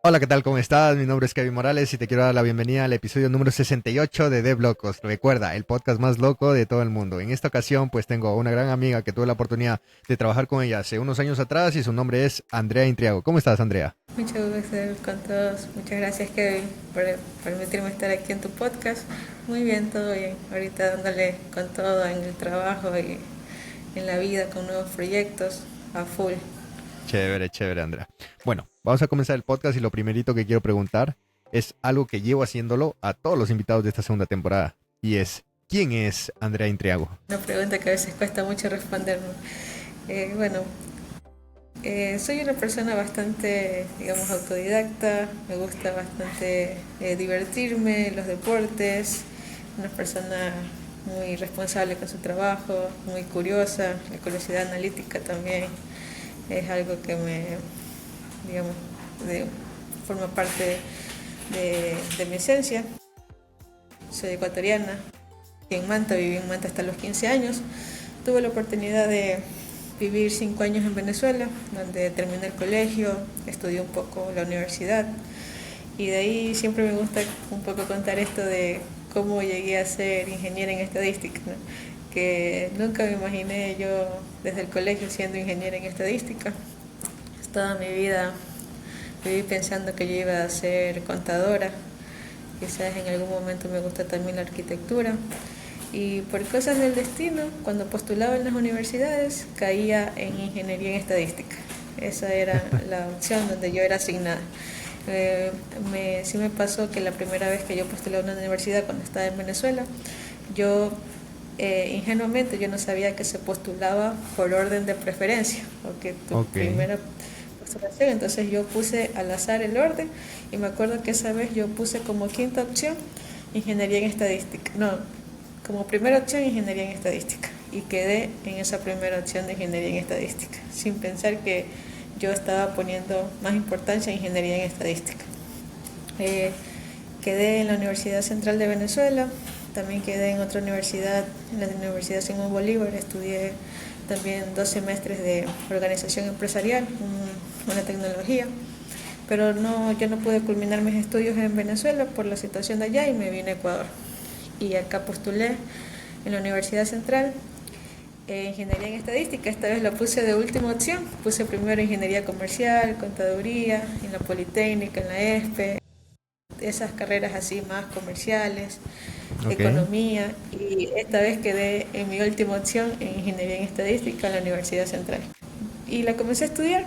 Hola, ¿qué tal? ¿Cómo estás? Mi nombre es Kevin Morales y te quiero dar la bienvenida al episodio número 68 de Dev Locos. Recuerda, el podcast más loco de todo el mundo. En esta ocasión, pues tengo una gran amiga que tuve la oportunidad de trabajar con ella hace unos años atrás y su nombre es Andrea Intriago. ¿Cómo estás, Andrea? Mucho gusto con todos. Muchas gracias, Kevin, por permitirme estar aquí en tu podcast. Muy bien, todo bien. Ahorita dándole con todo en el trabajo y en la vida con nuevos proyectos a full. Chévere, chévere, Andrea. Bueno, vamos a comenzar el podcast y lo primerito que quiero preguntar es algo que llevo haciéndolo a todos los invitados de esta segunda temporada y es, ¿quién es Andrea Intriago? Una pregunta que a veces cuesta mucho responderme. Bueno, soy una persona bastante, digamos, autodidacta. Me gusta bastante divertirme, los deportes. Una persona muy responsable con su trabajo, muy curiosa. La curiosidad analítica también es algo que digamos, de- forma parte de mi esencia. Soy ecuatoriana, en Manta, viví en Manta hasta los 15 años. Tuve la oportunidad de vivir 5 años en Venezuela, donde terminé el colegio, estudié un poco la universidad y de ahí siempre me gusta un poco contar esto de cómo llegué a ser ingeniera en estadística, ¿no? Que nunca me imaginé yo desde el colegio siendo ingeniera en estadística. Toda mi vida viví pensando que yo iba a ser contadora, quizás en algún momento me gusta también la arquitectura. Y por cosas del destino, cuando postulaba en las universidades, caía en ingeniería en estadística. Esa era la opción donde yo era asignada. Sí me pasó que la primera vez que yo postulé a una universidad cuando estaba en Venezuela, yo ingenuamente yo no sabía que se postulaba por orden de preferencia, o que tu Ok, primera postulación, entonces yo puse al azar el orden y me acuerdo que esa vez yo puse como quinta opción ingeniería en estadística, no, como primera opción ingeniería en estadística y quedé en esa primera opción de ingeniería en estadística, sin pensar que yo estaba poniendo más importancia a ingeniería en estadística. Eh, Quedé en la Universidad Central de Venezuela, también quedé en otra universidad, en la Universidad Simón Bolívar, estudié también 2 semestres de organización empresarial, una tecnología, pero no, yo no pude culminar mis estudios en Venezuela por la situación de allá y me vine a Ecuador. Y acá postulé en la Universidad Central ingeniería en estadística, esta vez la puse de última opción, puse primero ingeniería comercial, contaduría, en la Politécnica, en la ESPE, esas carreras así más comerciales, ok. economía, y esta vez quedé en mi última opción en ingeniería en estadística en la Universidad Central. Y la comencé a estudiar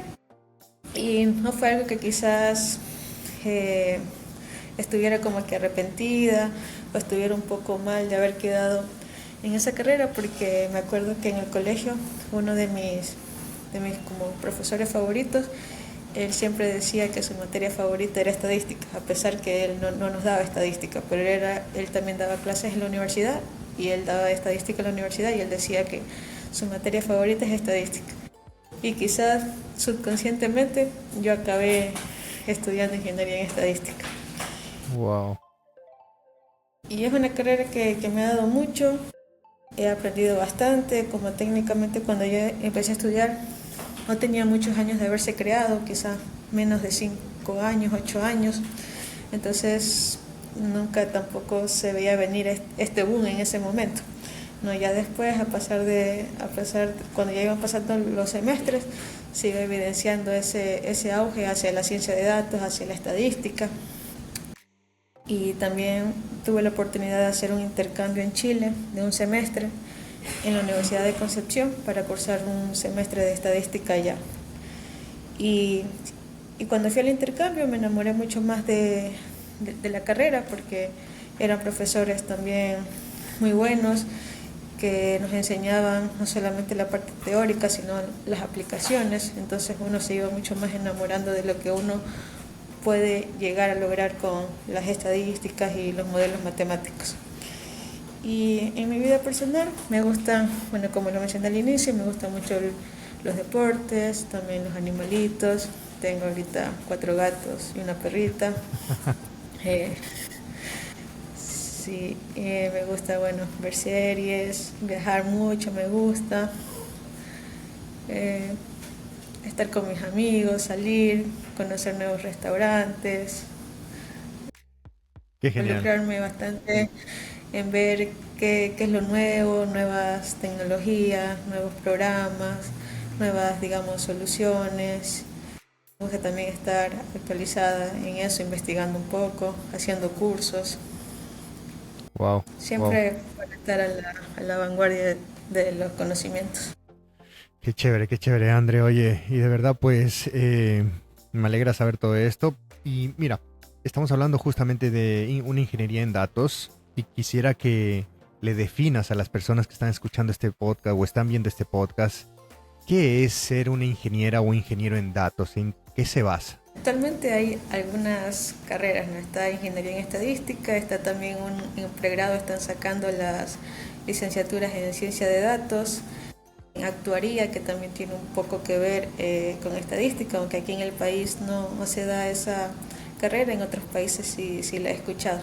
y no fue algo que quizás eh, estuviera como que arrepentida o estuviera un poco mal de haber quedado en esa carrera, porque me acuerdo que en el colegio uno de mis como profesores favoritos, él siempre decía que su materia favorita era estadística, a pesar que él no nos daba estadística, pero él también daba clases en la universidad y él daba estadística en la universidad y él decía que su materia favorita es estadística. Y quizás subconscientemente yo acabé estudiando ingeniería en estadística. Wow. Y es una carrera que me ha dado mucho, he aprendido bastante, como técnicamente cuando yo empecé a estudiar no tenía muchos años de haberse creado, quizás menos de 5 años, 8 años, entonces nunca tampoco se veía venir este boom en ese momento. No, ya después, cuando ya iban pasando los semestres, se iba evidenciando ese auge hacia la ciencia de datos, hacia la estadística. Y también tuve la oportunidad de hacer un intercambio en Chile de un semestre en la Universidad de Concepción para cursar un semestre de estadística allá. Y, y cuando fui al intercambio me enamoré mucho más de la carrera porque eran profesores también muy buenos que nos enseñaban no solamente la parte teórica, sino las aplicaciones. Entonces uno se iba mucho más enamorando de lo que uno puede llegar a lograr con las estadísticas y los modelos matemáticos. Y en mi vida personal me gustan, bueno, como lo mencioné al inicio, me gustan mucho los deportes, también los animalitos. Tengo ahorita 4 gatos y una perrita. Eh, sí, me gusta, bueno, ver series, viajar mucho me gusta. Eh, estar con mis amigos, salir, conocer nuevos restaurantes, Qué genial. involucrarme bastante en ver qué es lo nuevo, nuevas tecnologías, nuevos programas, nuevas, digamos, soluciones. Me gusta también estar actualizada en eso, investigando un poco, haciendo cursos, Wow, wow. siempre para estar a la vanguardia de los conocimientos. Qué chévere, André. Oye, y de verdad, pues, me alegra saber todo esto. Y mira, estamos hablando justamente de una ingeniería en datos y quisiera que le definas a las personas que están escuchando este podcast o están viendo este podcast, ¿qué es ser una ingeniera o ingeniero en datos? ¿En qué se basa? Actualmente hay algunas carreras, ¿no? Está ingeniería en estadística, está también en pregrado, están sacando las licenciaturas en ciencia de datos, en actuaría, que también tiene un poco que ver con estadística, aunque aquí en el país no se da esa carrera, en otros países sí la he escuchado.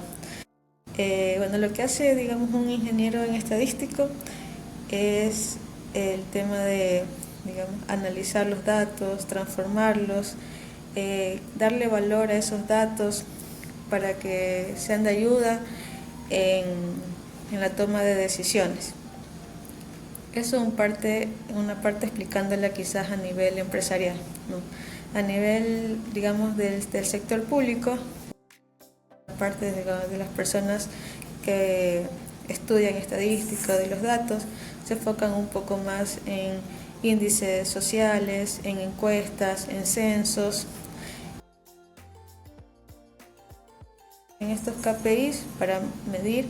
Bueno, lo que hace, digamos, un ingeniero en estadístico es el tema de, digamos, analizar los datos, transformarlos, darle valor a esos datos para que sean de ayuda en, en la toma de decisiones. Eso una parte explicándola quizás a nivel empresarial, ¿no? A nivel, digamos, del sector público, parte de las personas que estudian estadística de los datos se enfocan un poco más en índices sociales, en encuestas, en censos, en estos KPIs para medir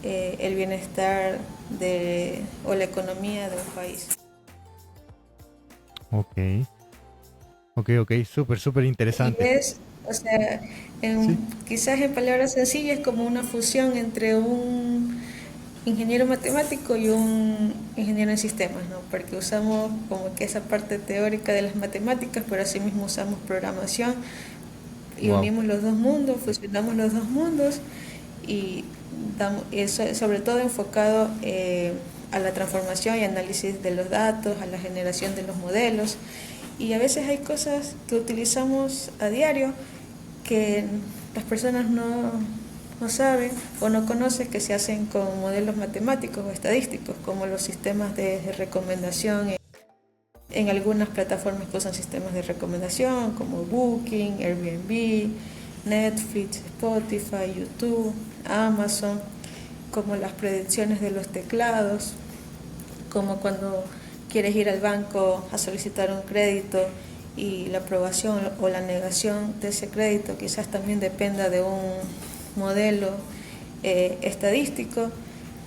el bienestar o la economía de un país. Ok, ok, súper, súper Y interesante. es, o sea, Sí. quizás en palabras sencillas, como una fusión entre un ingeniero matemático y un ingeniero en sistemas, ¿no? Porque usamos como que esa parte teórica de las matemáticas, pero asimismo usamos programación y Wow. unimos los dos mundos, fusionamos los dos mundos y eso sobre todo enfocado a la transformación y análisis de los datos, a la generación de los modelos. Y a veces hay cosas que utilizamos a diario que las personas no saben o no conocen, que se hacen con modelos matemáticos o estadísticos, como los sistemas de recomendación. En algunas plataformas que usan sistemas de recomendación como Booking, Airbnb, Netflix, Spotify, YouTube, Amazon, como las predicciones de los teclados, como cuando quieres ir al banco a solicitar un crédito y la aprobación o la negación de ese crédito quizás también dependa de un modelo estadístico.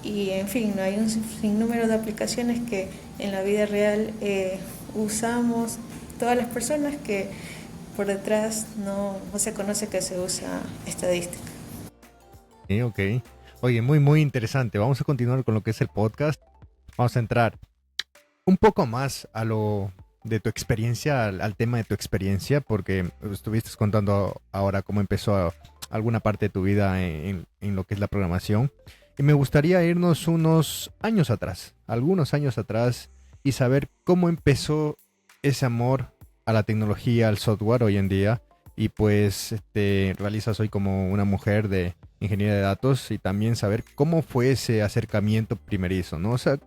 Y en fin, no hay un sinnúmero de aplicaciones que en la vida real usamos todas las personas, que por detrás no se conoce que se usa estadística. Sí, ok. Oye, muy, muy interesante. Vamos a continuar con lo que es el podcast. Vamos a entrar un poco más a lo de tu experiencia, al tema de tu experiencia, porque estuviste contando ahora cómo empezó alguna parte de tu vida en lo que es la programación. Y me gustaría irnos unos años atrás, algunos años atrás, y saber cómo empezó ese amor a la tecnología, al software hoy en día. Y pues realizas hoy como una mujer de ingeniería de datos y también saber cómo fue ese acercamiento primerizo, ¿no? O sea,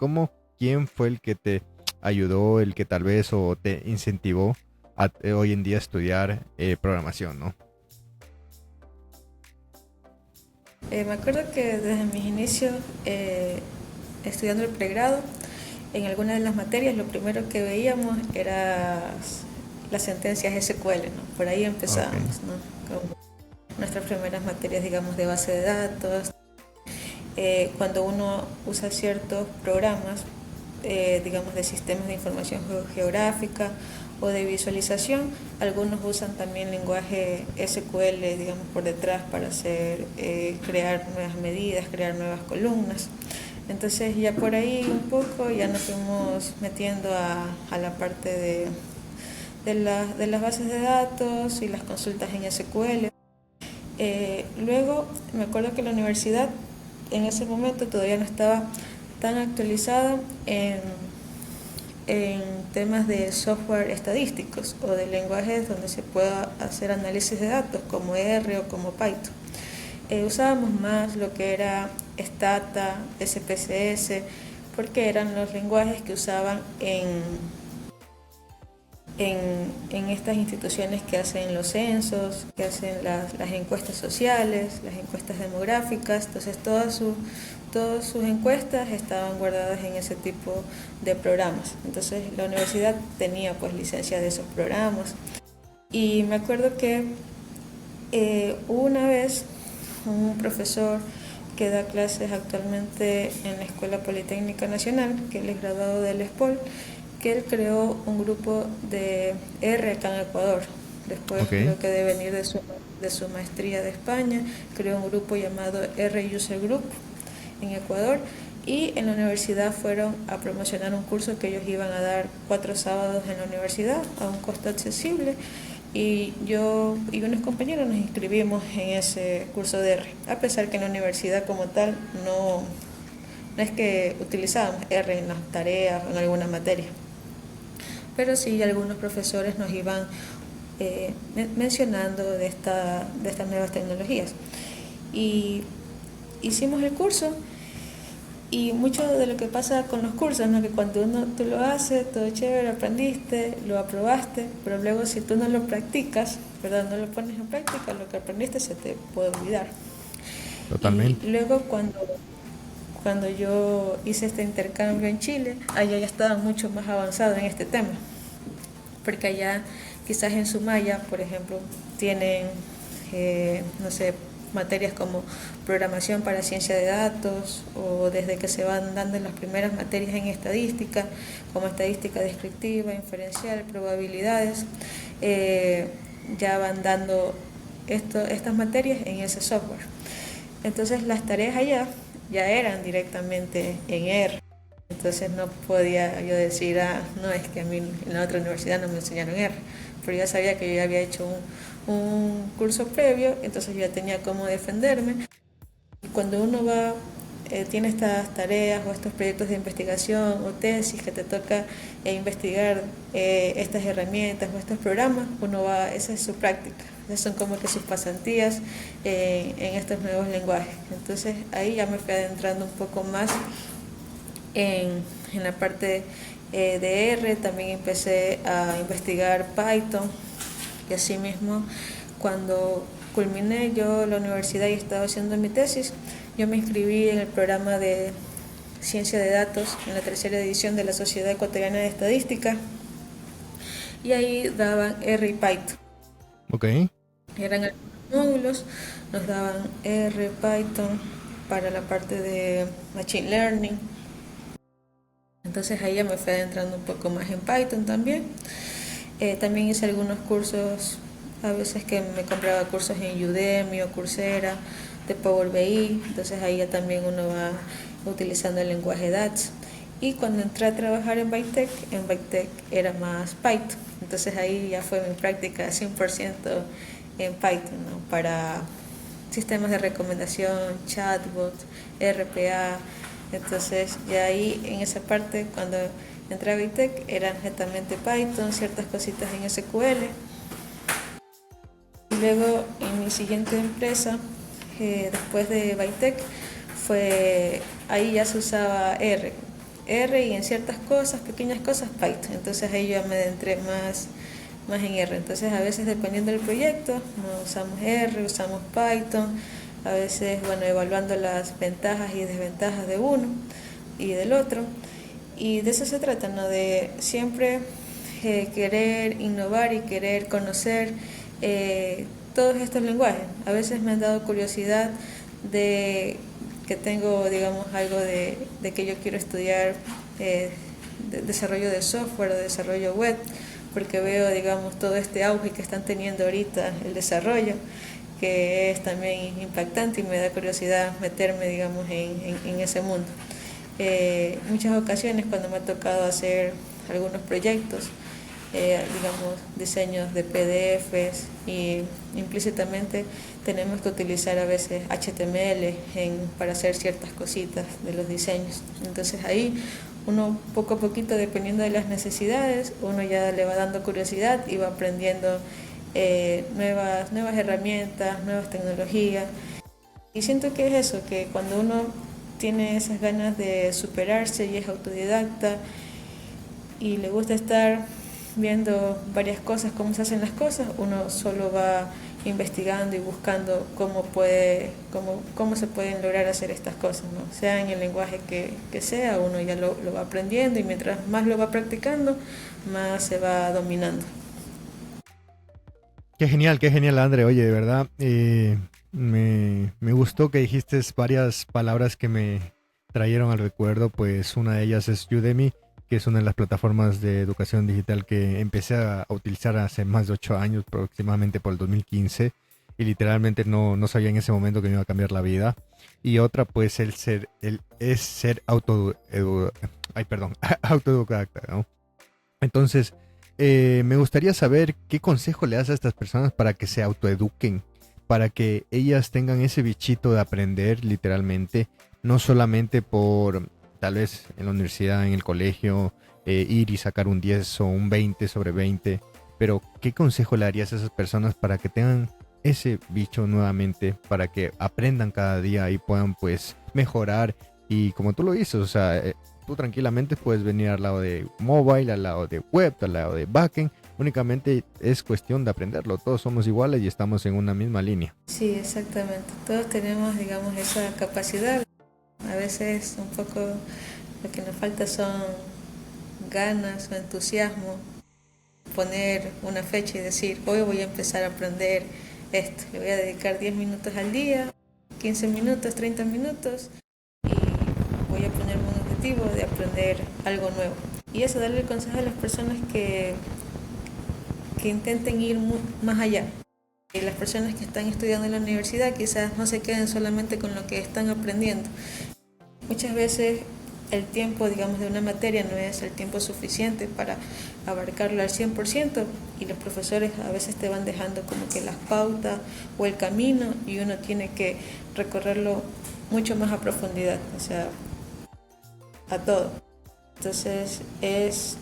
quién fue el que te ayudó, el que tal vez o te incentivó a hoy en día estudiar programación, ¿no? Me acuerdo que desde mis inicios, estudiando el pregrado, en algunas de las materias lo primero que veíamos era las sentencias SQL, ¿no? Por ahí Ok, empezábamos, ¿no? Con nuestras primeras materias, digamos, de base de datos. Cuando uno usa ciertos programas, digamos, de sistemas de información geográfica o de visualización, algunos usan también lenguaje SQL, digamos, por detrás para crear nuevas medidas, crear nuevas columnas. Entonces ya por ahí un poco ya nos fuimos metiendo a la parte de las bases de datos y las consultas en SQL. Luego me acuerdo que la universidad en ese momento todavía no estaba tan actualizada en temas de software estadísticos o de lenguajes donde se pueda hacer análisis de datos como R o como Python. Usábamos más lo que era Stata, SPSS, porque eran los lenguajes que usaban en estas instituciones que hacen los censos, que hacen las encuestas sociales, las encuestas demográficas. Entonces todas sus encuestas estaban guardadas en ese tipo de programas. Entonces la universidad tenía pues licencia de esos programas. Y me acuerdo que hubo una vez un profesor que da clases actualmente en la Escuela Politécnica Nacional, que él es graduado del ESPOL, que él creó un grupo de R acá en Ecuador. Después creo que de venir de su maestría de España, creó un grupo llamado R User Group en Ecuador, y en la universidad fueron a promocionar un curso que ellos iban a dar 4 sábados en la universidad a un costo accesible, y yo y unos compañeros nos inscribimos en ese curso de R, a pesar que en la universidad como tal no es que utilizábamos R en las tareas o en alguna materia, pero sí algunos profesores nos iban mencionando de estas nuevas tecnologías. Y hicimos el curso, y mucho de lo que pasa con los cursos, ¿no? Que cuando tú lo haces, todo chévere, aprendiste, lo aprobaste, pero luego si tú no lo practicas, ¿verdad? No lo pones en práctica, lo que aprendiste se te puede olvidar. Totalmente. Y luego cuando yo hice este intercambio en Chile, allá ya estaba mucho más avanzado en este tema, porque allá quizás en Sumaya, por ejemplo, tienen, no sé, materias como programación para ciencia de datos, o desde que se van dando las primeras materias en estadística, como estadística descriptiva, inferencial, probabilidades, ya van dando estas materias en ese software. Entonces las tareas allá ya eran directamente en R. Entonces no podía yo decir, no, es que a mí en la otra universidad no me enseñaron R, pero ya sabía que yo ya había hecho un curso previo, entonces yo ya tenía cómo defenderme. Y cuando uno tiene estas tareas o estos proyectos de investigación o tesis que te toca investigar estas herramientas o estos programas, esa es su práctica, esas son como que sus pasantías en estos nuevos lenguajes. Entonces ahí ya me fui adentrando un poco más en la parte de R. También empecé a investigar Python, y así mismo cuando culminé yo la universidad y estaba haciendo mi tesis, yo me inscribí en el programa de ciencia de datos en la 3ª edición de la Sociedad Ecuatoriana de Estadística, y ahí daban R y Python. Eran algunos módulos, nos daban R, Python para la parte de Machine Learning. Entonces ahí ya me fui adentrando un poco más en Python también. También hice algunos cursos, a veces que me compraba cursos en Udemy o Coursera de Power BI, entonces ahí ya también uno va utilizando el lenguaje DATS. Y cuando entré a trabajar en Bytec era más Python, entonces ahí ya fue mi práctica 100% en Python, ¿no? Para sistemas de recomendación, chatbots, RPA. Entonces ya ahí en esa parte, cuando entré a Bytec, era netamente Python, ciertas cositas en SQL. Y luego en mi siguiente empresa, después de Bytec, ahí ya se usaba R y en ciertas cosas, pequeñas cosas, Python. Entonces ahí ya me adentré más en R. Entonces a veces dependiendo del proyecto, no usamos R, usamos Python. A veces, bueno, evaluando las ventajas y desventajas de uno y del otro. Y de eso se trata, ¿no? De siempre querer innovar y querer conocer todos estos lenguajes. A veces me han dado curiosidad de que tengo, digamos, algo de que yo quiero estudiar desarrollo de software o desarrollo web, porque veo, digamos, todo este auge que están teniendo ahorita el desarrollo, que es también impactante, y me da curiosidad meterme, digamos, en ese mundo. Muchas ocasiones cuando me ha tocado hacer algunos proyectos, digamos, diseños de PDFs, y implícitamente tenemos que utilizar a veces HTML para hacer ciertas cositas de los diseños. Entonces ahí uno poco a poquito, dependiendo de las necesidades, uno ya le va dando curiosidad y va aprendiendo nuevas herramientas, nuevas tecnologías. Y siento que es eso, que cuando uno tiene esas ganas de superarse y es autodidacta y le gusta estar viendo varias cosas, cómo se hacen las cosas, uno solo va investigando y buscando cómo se pueden lograr hacer estas cosas, ¿no? Sea en el lenguaje que sea, uno ya lo va aprendiendo y mientras más lo va practicando, más se va dominando. Qué genial, André. Oye, de verdad, me gustó que dijiste varias palabras que me trajeron al recuerdo. Pues una de ellas es Udemy, que es una de las plataformas de educación digital que empecé a utilizar hace más de 8 años, aproximadamente por el 2015, y literalmente no sabía en ese momento que me iba a cambiar la vida. Y otra, pues, es ser ay, perdón, autodidacta, ¿no? Entonces, me gustaría saber qué consejo le das a estas personas para que se autoeduquen, para que ellas tengan ese bichito de aprender literalmente, no solamente por tal vez en la universidad, en el colegio, ir y sacar un 10 o un 20 sobre 20, pero ¿qué consejo le darías a esas personas para que tengan ese bicho nuevamente, para que aprendan cada día y puedan pues mejorar? Y como tú lo dices, o sea, tú tranquilamente puedes venir al lado de mobile, al lado de web, al lado de backend. Únicamente es cuestión de aprenderlo. Todos somos iguales y estamos en una misma línea. Sí, exactamente. Todos tenemos, digamos, esa capacidad. A veces un poco lo que nos falta son ganas o entusiasmo, poner una fecha y decir, hoy voy a empezar a aprender esto. Le voy a dedicar 10 minutos al día, 15 minutos, 30 minutos y voy a ponerme un objetivo de aprender algo nuevo. Y eso, darle el consejo a las personas que intenten ir más allá. Y las personas que están estudiando en la universidad quizás no se queden solamente con lo que están aprendiendo. Muchas veces el tiempo, digamos, de una materia no es el tiempo suficiente para abarcarlo al 100% y los profesores a veces te van dejando como que las pautas o el camino y uno tiene que recorrerlo mucho más a profundidad, o sea, a todo. Entonces es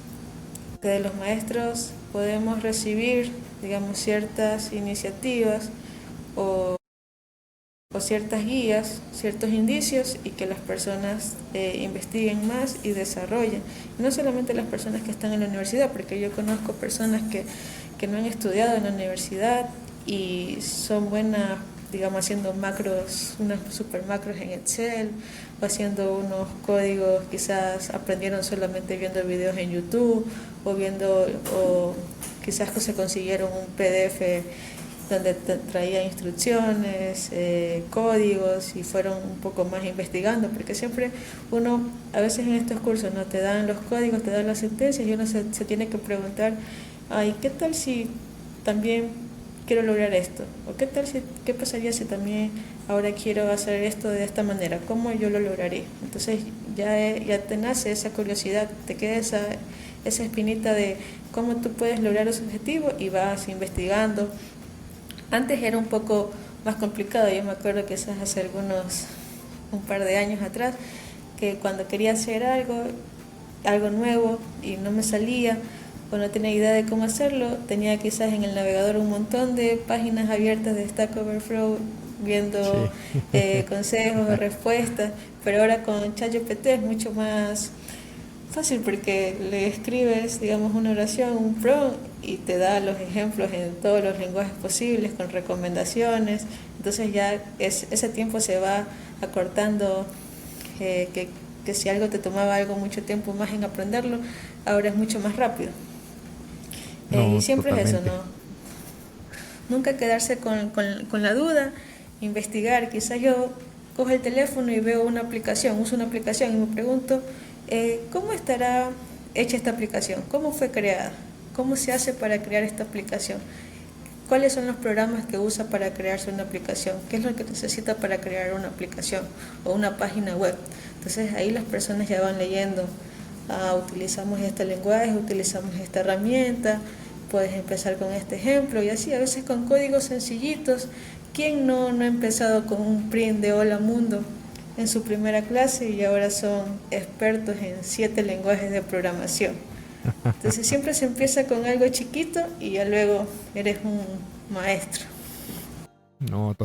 que de los maestros podemos recibir, digamos, ciertas iniciativas o ciertas guías, ciertos indicios y que las personas investiguen más y desarrollen. No solamente las personas que están en la universidad, porque yo conozco personas que no han estudiado en la universidad y son buenas, digamos, haciendo macros, unas super macros en Excel o haciendo unos códigos, quizás aprendieron solamente viendo videos en YouTube o quizás se consiguieron un PDF donde traía instrucciones, códigos y fueron un poco más investigando, porque siempre uno, a veces en estos cursos no te dan los códigos, te dan las sentencias y uno se tiene que preguntar, ay, ¿qué tal si también quiero lograr esto? ¿O qué pasaría si también ahora quiero hacer esto de esta manera? ¿Cómo yo lo lograré? Entonces ya te nace esa curiosidad, te queda esa espinita de cómo tú puedes lograr ese objetivo y vas investigando. Antes era un poco más complicado, yo me acuerdo que quizás hace un par de años atrás, que cuando quería hacer algo nuevo y no me salía o no tenía idea de cómo hacerlo, tenía quizás en el navegador un montón de páginas abiertas de Stack Overflow viendo consejos, respuestas, pero ahora con ChatGPT es mucho más fácil porque le escribes, digamos, una oración, un prompt y te da los ejemplos en todos los lenguajes posibles con recomendaciones. Entonces ya ese tiempo se va acortando, que si algo te tomaba mucho tiempo más en aprenderlo, ahora es mucho más rápido. Y No, siempre es eso, totalmente. ¿no? Nunca quedarse con la duda, investigar. Quizás yo cojo el teléfono y veo uso una aplicación y me pregunto, ¿cómo estará hecha esta aplicación? ¿Cómo fue creada? ¿Cómo se hace para crear esta aplicación? ¿Cuáles son los programas que usa para crearse una aplicación? ¿Qué es lo que necesita para crear una aplicación o una página web? Entonces ahí las personas ya van leyendo, utilizamos este lenguaje, utilizamos esta herramienta, puedes empezar con este ejemplo y así, a veces con códigos sencillitos. ¿Quién no ha empezado con un print de Hola Mundo? en su primera clase y ahora son expertos en 7 lenguajes de programación. Entonces siempre se empieza con algo chiquito y ya luego eres un maestro. No,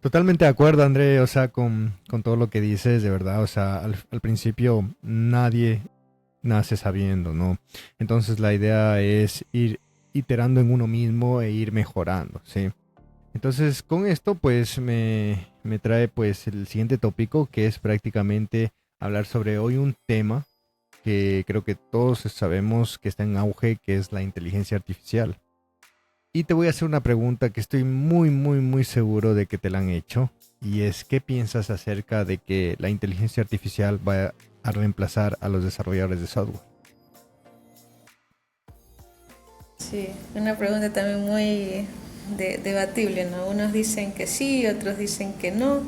totalmente de acuerdo, André, o sea, con todo lo que dices, de verdad, o sea, al principio nadie nace sabiendo, ¿no? Entonces la idea es ir iterando en uno mismo e ir mejorando, ¿sí? Entonces con esto pues me trae pues el siguiente tópico que es prácticamente hablar sobre hoy un tema que creo que todos sabemos que está en auge, que es la inteligencia artificial. Y te voy a hacer una pregunta que estoy muy seguro de que te la han hecho. Y es, ¿qué piensas acerca de que la inteligencia artificial va a reemplazar a los desarrolladores de software? Sí, una pregunta también muy debatible, ¿no? Unos dicen que sí, otros dicen que no.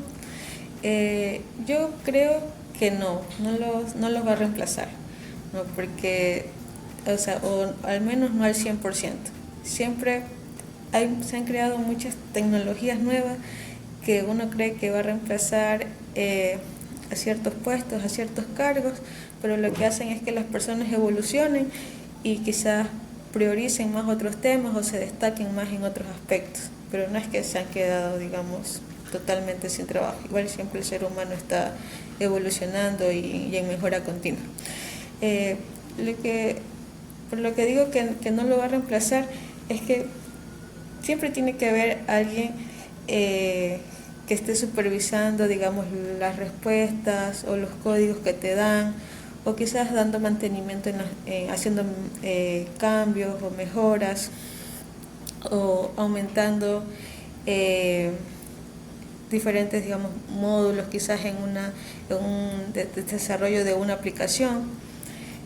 Yo creo que no los va a reemplazar, ¿no? Porque, o sea, o al menos no al 100%. Siempre se han creado muchas tecnologías nuevas que uno cree que va a reemplazar a ciertos puestos, a ciertos cargos, pero lo que hacen es que las personas evolucionen y quizás prioricen más otros temas o se destaquen más en otros aspectos, pero no es que se han quedado, digamos, totalmente sin trabajo. Igual siempre el ser humano está evolucionando y en mejora continua. Eh, lo que, por lo que digo que no lo va a reemplazar es que siempre tiene que haber alguien que esté supervisando, digamos, las respuestas o los códigos que te dan, o quizás dando mantenimiento, haciendo cambios o mejoras, o aumentando diferentes, digamos, módulos, quizás en un desarrollo de una aplicación.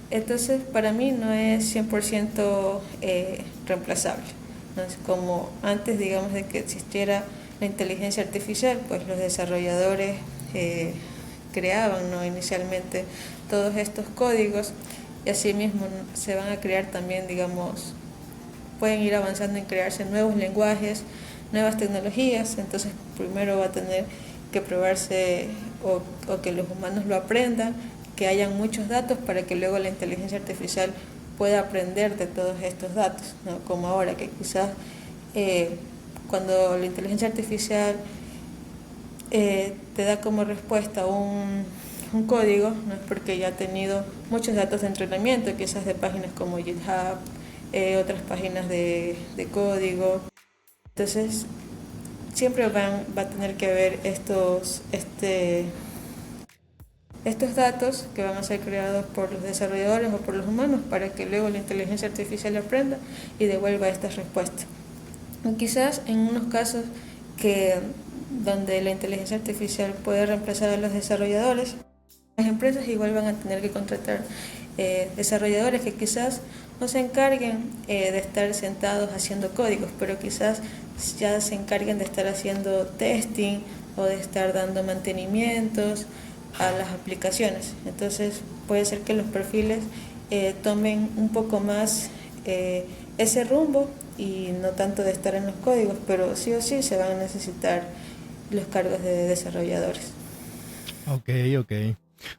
Entonces, para mí no es 100% reemplazable. Entonces, como antes, digamos, de que existiera la inteligencia artificial, pues los desarrolladores creaban, ¿no?, inicialmente todos estos códigos y asimismo se van a crear también, digamos, pueden ir avanzando en crearse nuevos lenguajes, nuevas tecnologías. Entonces primero va a tener que probarse o que los humanos lo aprendan, que hayan muchos datos para que luego la inteligencia artificial pueda aprender de todos estos datos, ¿no? Como ahora que quizás cuando la inteligencia artificial te da como respuesta un código, no es porque ya ha tenido muchos datos de entrenamiento, quizás de páginas como GitHub, otras páginas de código. Entonces siempre va a tener que haber estos datos que van a ser creados por los desarrolladores o por los humanos para que luego la inteligencia artificial aprenda y devuelva estas respuestas. O quizás en unos casos donde la inteligencia artificial puede reemplazar a los desarrolladores, las empresas igual van a tener que contratar desarrolladores que quizás no se encarguen de estar sentados haciendo códigos, pero quizás ya se encarguen de estar haciendo testing o de estar dando mantenimientos a las aplicaciones. Entonces puede ser que los perfiles tomen un poco más ese rumbo y no tanto de estar en los códigos, pero sí o sí se van a necesitar los cargos de desarrolladores. Ok, ok.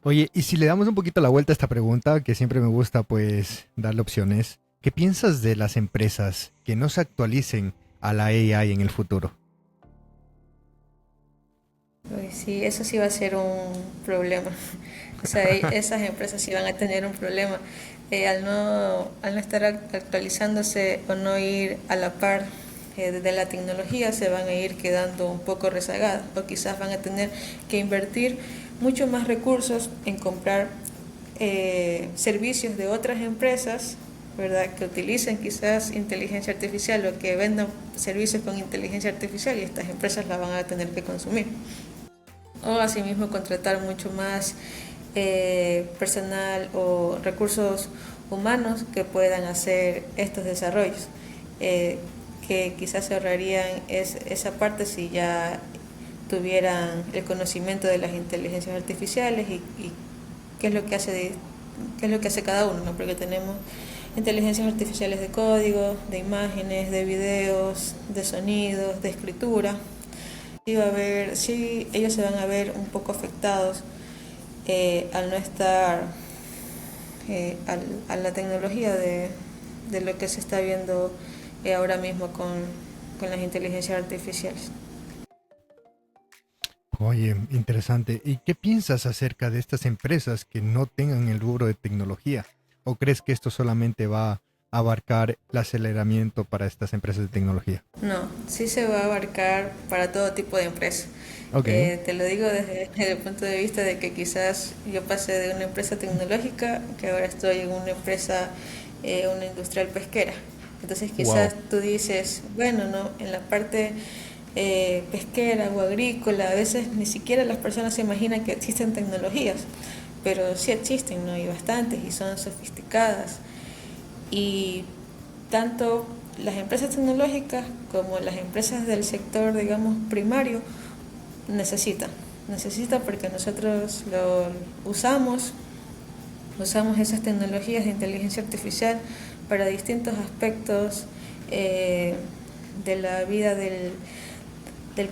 Oye, y si le damos un poquito la vuelta a esta pregunta, que siempre me gusta pues darle opciones, ¿qué piensas de las empresas que no se actualicen a la AI en el futuro? Uy, sí, eso sí va a ser un problema. O sea, esas empresas sí van a tener un problema. Al no estar actualizándose o no ir a la par de la tecnología, se van a ir quedando un poco rezagadas o quizás van a tener que invertir mucho más recursos en comprar servicios de otras empresas, ¿verdad?, que utilicen quizás inteligencia artificial o que vendan servicios con inteligencia artificial y estas empresas la van a tener que consumir. O asimismo contratar mucho más personal o recursos humanos que puedan hacer estos desarrollos, que quizás se ahorrarían esa parte si ya tuvieran el conocimiento de las inteligencias artificiales y qué es lo que hace cada uno, ¿no? Porque tenemos inteligencias artificiales de código, de imágenes, de videos, de sonidos, de escritura. Sí, va a haber, sí, ellos se van a ver un poco afectados al no estar a la tecnología de lo que se está viendo ahora mismo con las inteligencias artificiales. Oye, interesante. ¿Y qué piensas acerca de estas empresas que no tengan el rubro de tecnología? ¿O crees que esto solamente va a abarcar el aceleramiento para estas empresas de tecnología? No, sí se va a abarcar para todo tipo de empresa. Ok. Te lo digo desde el punto de vista de que quizás yo pasé de una empresa tecnológica que ahora estoy en una empresa, una industrial pesquera. Entonces Wow. quizás tú dices, bueno, no, en la parte pesquera o agrícola, a veces ni siquiera las personas se imaginan que existen tecnologías, pero sí existen, ¿no? Y bastantes, y son sofisticadas. Y tanto las empresas tecnológicas como las empresas del sector, digamos, primario, necesitan. Necesitan porque nosotros lo usamos esas tecnologías de inteligencia artificial para distintos aspectos eh, de la vida del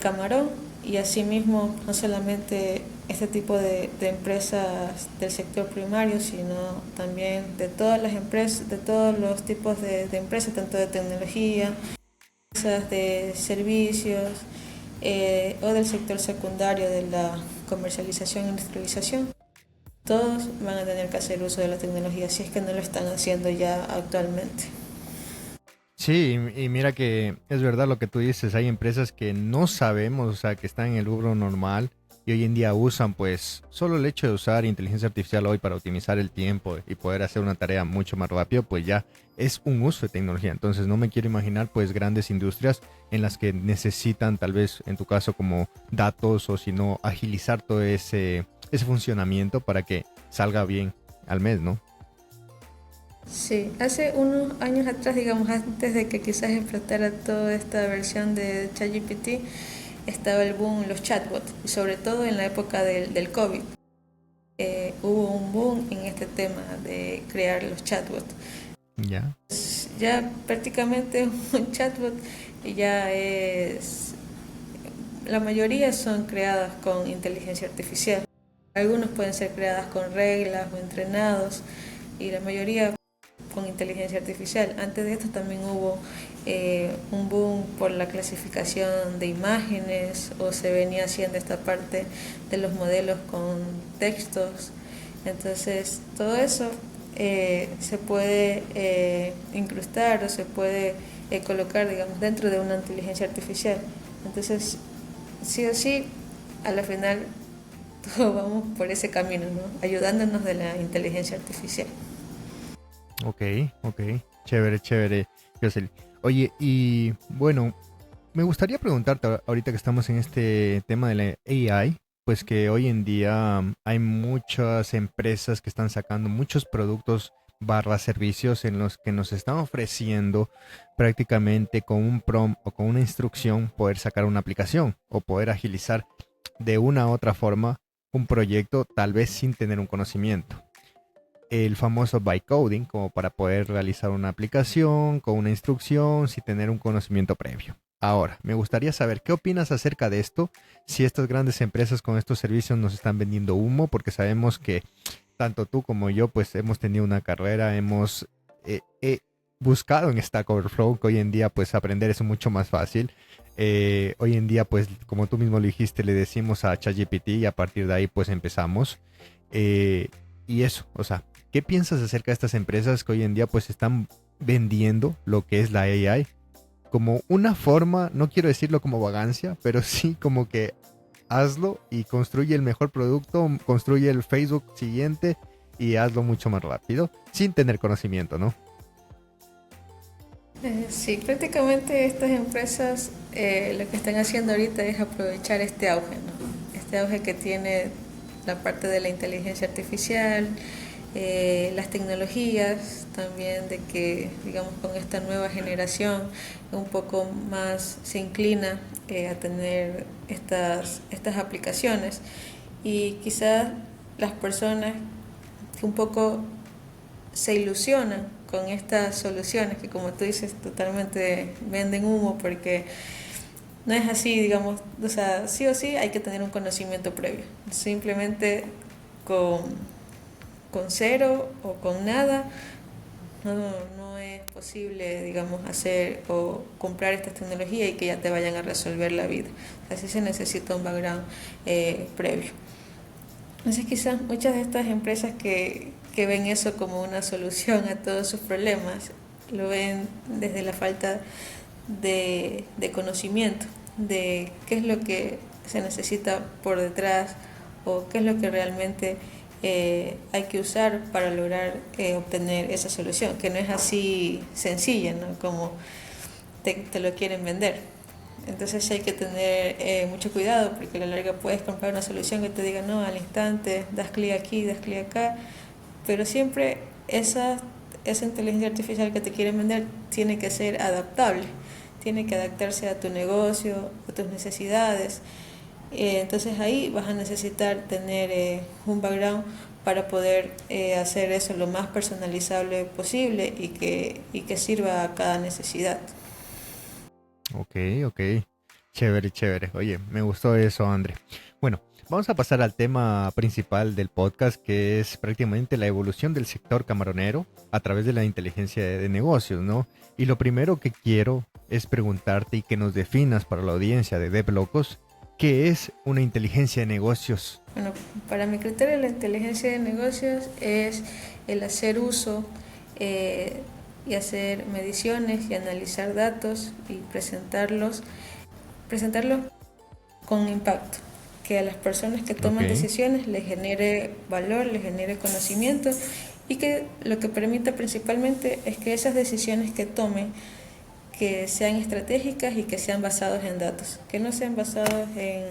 camarón y asimismo no solamente este tipo de empresas del sector primario, sino también de todas las empresas, de todos los tipos de empresas, tanto de tecnología, empresas de servicios o del sector secundario de la comercialización e industrialización. Todos van a tener que hacer uso de la tecnología si es que no lo están haciendo ya actualmente. Sí, y mira que es verdad lo que tú dices, hay empresas que no sabemos, o sea, que están en el rubro normal y hoy en día usan pues solo el hecho de usar inteligencia artificial hoy para optimizar el tiempo y poder hacer una tarea mucho más rápido, pues ya es un uso de tecnología. Entonces no me quiero imaginar pues grandes industrias en las que necesitan tal vez en tu caso como datos o si no agilizar todo ese funcionamiento para que salga bien al mes, ¿no? Sí, hace unos años atrás, digamos, antes de que quizás explotara toda esta versión de ChatGPT, estaba el boom en los chatbots, y sobre todo en la época del COVID. Hubo un boom en este tema de crear los chatbots. Ya, Ya prácticamente un chatbot ya la mayoría son creadas con inteligencia artificial. Algunos pueden ser creadas con reglas o entrenados y la mayoría con inteligencia artificial. Antes de esto también hubo un boom por la clasificación de imágenes o se venía haciendo esta parte de los modelos con textos. Entonces todo eso se puede incrustar o se puede colocar, digamos, dentro de una inteligencia artificial. Entonces, sí o sí, a la final todos vamos por ese camino, ¿no? Ayudándonos de la inteligencia artificial. ok, ok, chévere, chévere, Jocelyn. Oye, y bueno, me gustaría preguntarte ahorita que estamos en este tema de la AI, pues que hoy en día hay muchas empresas que están sacando muchos productos barra servicios en los que nos están ofreciendo prácticamente con un prompt o con una instrucción poder sacar una aplicación o poder agilizar de una u otra forma un proyecto tal vez sin tener un conocimiento el famoso bytecoding, como para poder realizar una aplicación con una instrucción sin tener un conocimiento previo. Ahora, me gustaría saber qué opinas acerca de esto, si estas grandes empresas con estos servicios nos están vendiendo humo, porque sabemos que tanto tú como yo pues hemos tenido una carrera, hemos buscado en Stack Overflow, que hoy en día pues aprender es mucho más fácil. Hoy en día pues como tú mismo lo dijiste, le decimos a ChatGPT y a partir de ahí pues empezamos. Eh, y eso, o sea, ¿qué piensas acerca de estas empresas que hoy en día pues están vendiendo lo que es la AI como una forma, no quiero decirlo como vagancia, pero sí como que hazlo y construye el mejor producto, construye el Facebook siguiente y hazlo mucho más rápido, sin tener conocimiento, ¿no? Sí, prácticamente estas empresas lo que están haciendo ahorita es aprovechar este auge, ¿no? Este auge que tiene la parte de la inteligencia artificial, las tecnologías, también de que, digamos, con esta nueva generación un poco más se inclina a tener estas aplicaciones y quizás las personas que un poco se ilusionan con estas soluciones que como tú dices totalmente venden humo porque no es así, digamos, o sea, sí o sí hay que tener un conocimiento previo. Simplemente con, con cero o con nada no, no es posible, digamos, hacer o comprar esta tecnología y que ya te vayan a resolver la vida. Así se necesita un background previo. Entonces quizás muchas de estas empresas que ven eso como una solución a todos sus problemas, lo ven desde la falta de conocimiento, de qué es lo que se necesita por detrás o qué es lo que realmente hay que usar para lograr obtener esa solución, que no es así sencilla, ¿no? Como te lo quieren vender. Entonces hay que tener mucho cuidado porque a la larga puedes comprar una solución que te diga no al instante, das clic aquí, das clic acá, pero siempre esa inteligencia artificial que te quieren vender tiene que ser adaptable, tiene que adaptarse a tu negocio, a tus necesidades. Entonces ahí vas a necesitar tener un background para poder hacer eso lo más personalizable posible y que sirva a cada necesidad. Ok, ok. Chévere, chévere. Oye, me gustó eso, André. Bueno, vamos a pasar al tema principal del podcast, que es prácticamente la evolución del sector camaronero a través de la inteligencia de negocios, ¿no? Y lo primero que quiero es preguntarte y que nos definas para la audiencia de DevLocos, ¿qué es una inteligencia de negocios? Bueno, para mi criterio la inteligencia de negocios es el hacer uso eh, y hacer mediciones y analizar datos y presentarlos con impacto, que a las personas que toman Ok, decisiones les genere valor, les genere conocimiento y que lo que permita principalmente es que esas decisiones que tomen que sean estratégicas y que sean basados en datos, que no sean basados en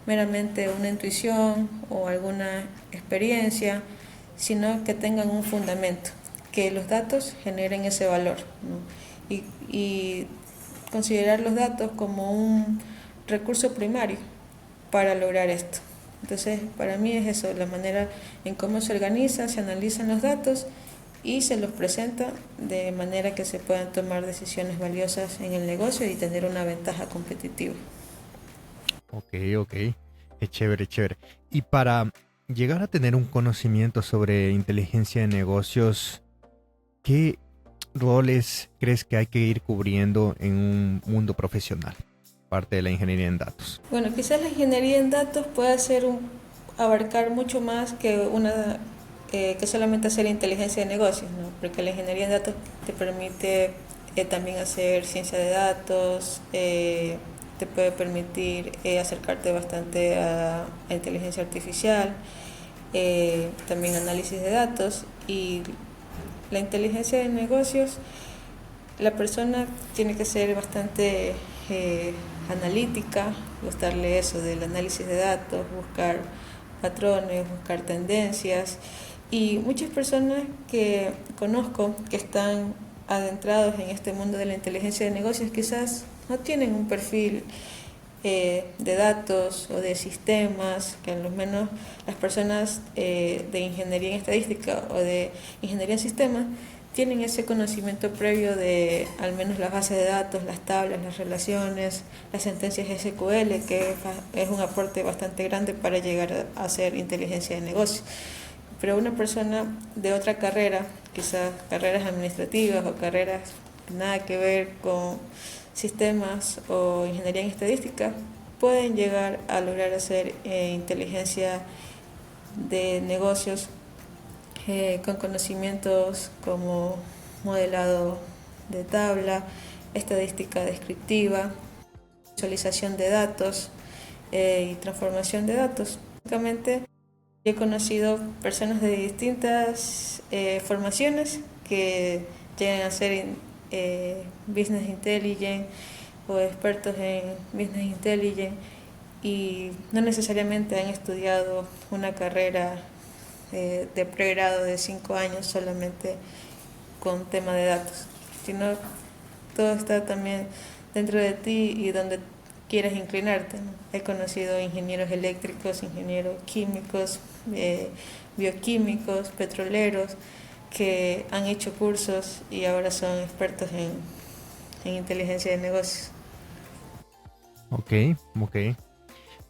meramente una intuición o alguna experiencia, sino que tengan un fundamento, que los datos generen ese valor, ¿no? Y considerar los datos como un recurso primario para lograr esto. Entonces, para mí es eso, la manera en cómo se organiza, se analizan los datos y se los presenta de manera que se puedan tomar decisiones valiosas en el negocio y tener una ventaja competitiva. ok, ok. Es chévere, chévere. Y para llegar a tener un conocimiento sobre inteligencia de negocios, ¿qué roles crees que hay que ir cubriendo en un mundo profesional, parte de la ingeniería en datos? Bueno, quizás la ingeniería en datos pueda abarcar mucho más que solamente hacer inteligencia de negocios, ¿no? Porque la ingeniería en datos te permite también hacer ciencia de datos, te puede permitir acercarte bastante a inteligencia artificial, también análisis de datos y la inteligencia de negocios, la persona tiene que ser bastante analítica, gustarle eso del análisis de datos, buscar patrones, buscar tendencias. Y muchas personas que conozco que están adentrados en este mundo de la inteligencia de negocios quizás no tienen un perfil de datos o de sistemas, que al menos las personas de ingeniería en estadística o de ingeniería en sistemas tienen ese conocimiento previo de al menos las bases de datos, las tablas, las relaciones, las sentencias SQL, que es un aporte bastante grande para llegar a hacer inteligencia de negocio. Pero una persona de otra carrera, quizás carreras administrativas o carreras nada que ver con sistemas o ingeniería en estadística, pueden llegar a lograr hacer inteligencia de negocios con conocimientos como modelado de tabla, estadística descriptiva, visualización de datos y transformación de datos. Básicamente, he conocido personas de distintas formaciones que llegan a ser business intelligence o expertos en business intelligence y no necesariamente han estudiado una carrera de pregrado de 5 años solamente con tema de datos, sino todo está también dentro de ti y donde quieres inclinarte, ¿no? He conocido ingenieros eléctricos, ingenieros químicos, bioquímicos, petroleros, que han hecho cursos y ahora son expertos en inteligencia de negocios. Ok, ok.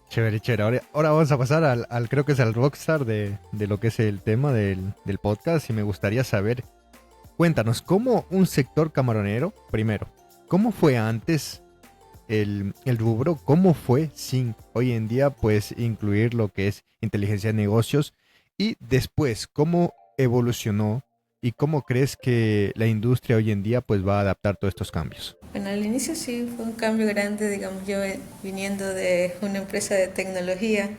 Chévere, chévere. Ahora vamos a pasar creo que es al rockstar de lo que es el tema del podcast y me gustaría saber, cuéntanos, ¿cómo un sector camaronero, primero, cómo fue antes el rubro, cómo fue sin hoy en día pues incluir lo que es inteligencia de negocios y después cómo evolucionó y cómo crees que la industria hoy en día pues va a adaptar todos estos cambios? Bueno, al inicio sí fue un cambio grande, digamos, yo viniendo de una empresa de tecnología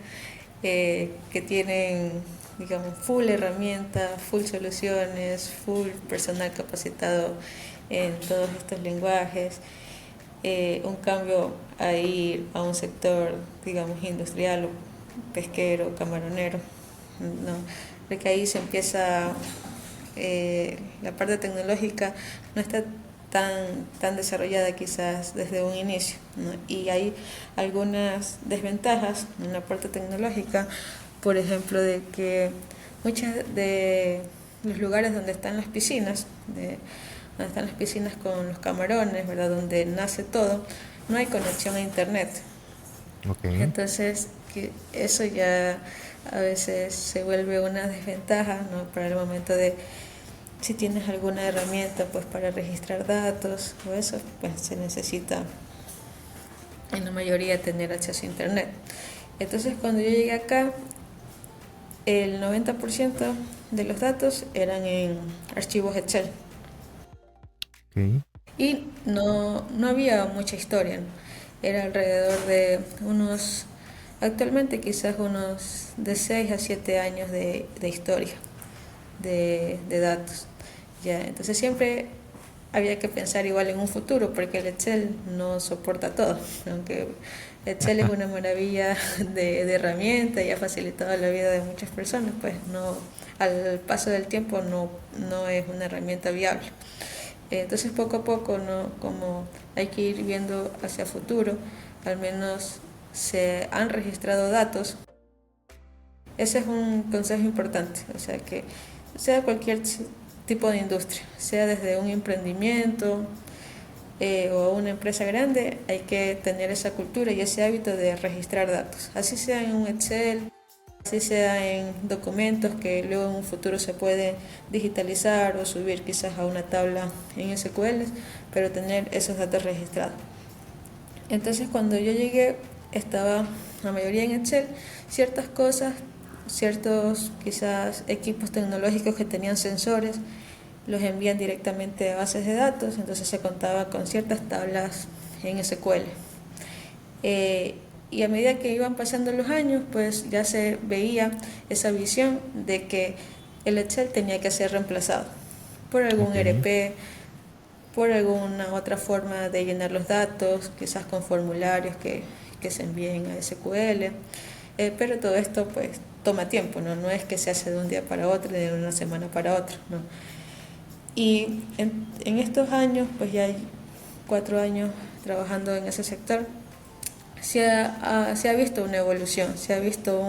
que tienen, digamos, full herramientas, full soluciones, full personal capacitado en todos estos lenguajes, un cambio a ir a un sector, digamos, industrial o pesquero, camaronero, ¿no? Porque ahí se empieza, la parte tecnológica no está tan desarrollada quizás desde un inicio, ¿no? Y hay algunas desventajas en la parte tecnológica, por ejemplo, de que muchos de los lugares donde están las piscinas con los camarones, ¿verdad? Donde nace todo, no hay conexión a internet. Ok. Entonces, que eso ya a veces se vuelve una desventaja, ¿no? Para el momento de si tienes alguna herramienta pues para registrar datos o eso, pues se necesita en la mayoría tener acceso a internet. Entonces, cuando yo llegué acá, el 90% de los datos eran en archivos Excel. Ok. Y no había mucha historia, ¿no? Era alrededor de unos, actualmente quizás unos de 6 a 7 años de historia, de datos. Ya, entonces siempre había que pensar igual en un futuro, porque el Excel no soporta todo, aunque Excel es una maravilla de herramienta y ha facilitado la vida de muchas personas, pues no, al paso del tiempo no es una herramienta viable. Entonces poco a poco, ¿no? Como hay que ir viendo hacia futuro, al menos se han registrado datos. Ese es un consejo importante, o sea que sea cualquier tipo de industria, sea desde un emprendimiento o una empresa grande, hay que tener esa cultura y ese hábito de registrar datos, así sea en un Excel, así sea en documentos que luego en un futuro se puede digitalizar o subir quizás a una tabla en SQL, pero tener esos datos registrados. Entonces cuando yo llegué estaba la mayoría en Excel, ciertas cosas, ciertos quizás equipos tecnológicos que tenían sensores, los envían directamente a bases de datos, entonces se contaba con ciertas tablas en SQL. Y a medida que iban pasando los años, pues ya se veía esa visión de que el Excel tenía que ser reemplazado por algún Ok. ERP, por alguna otra forma de llenar los datos, quizás con formularios que se envíen a SQL, pero todo esto pues toma tiempo, ¿no? No es que se hace de un día para otro, de una semana para otra, ¿no? Y en estos años, pues ya hay 4 años trabajando en ese sector, se ha visto una evolución, se ha visto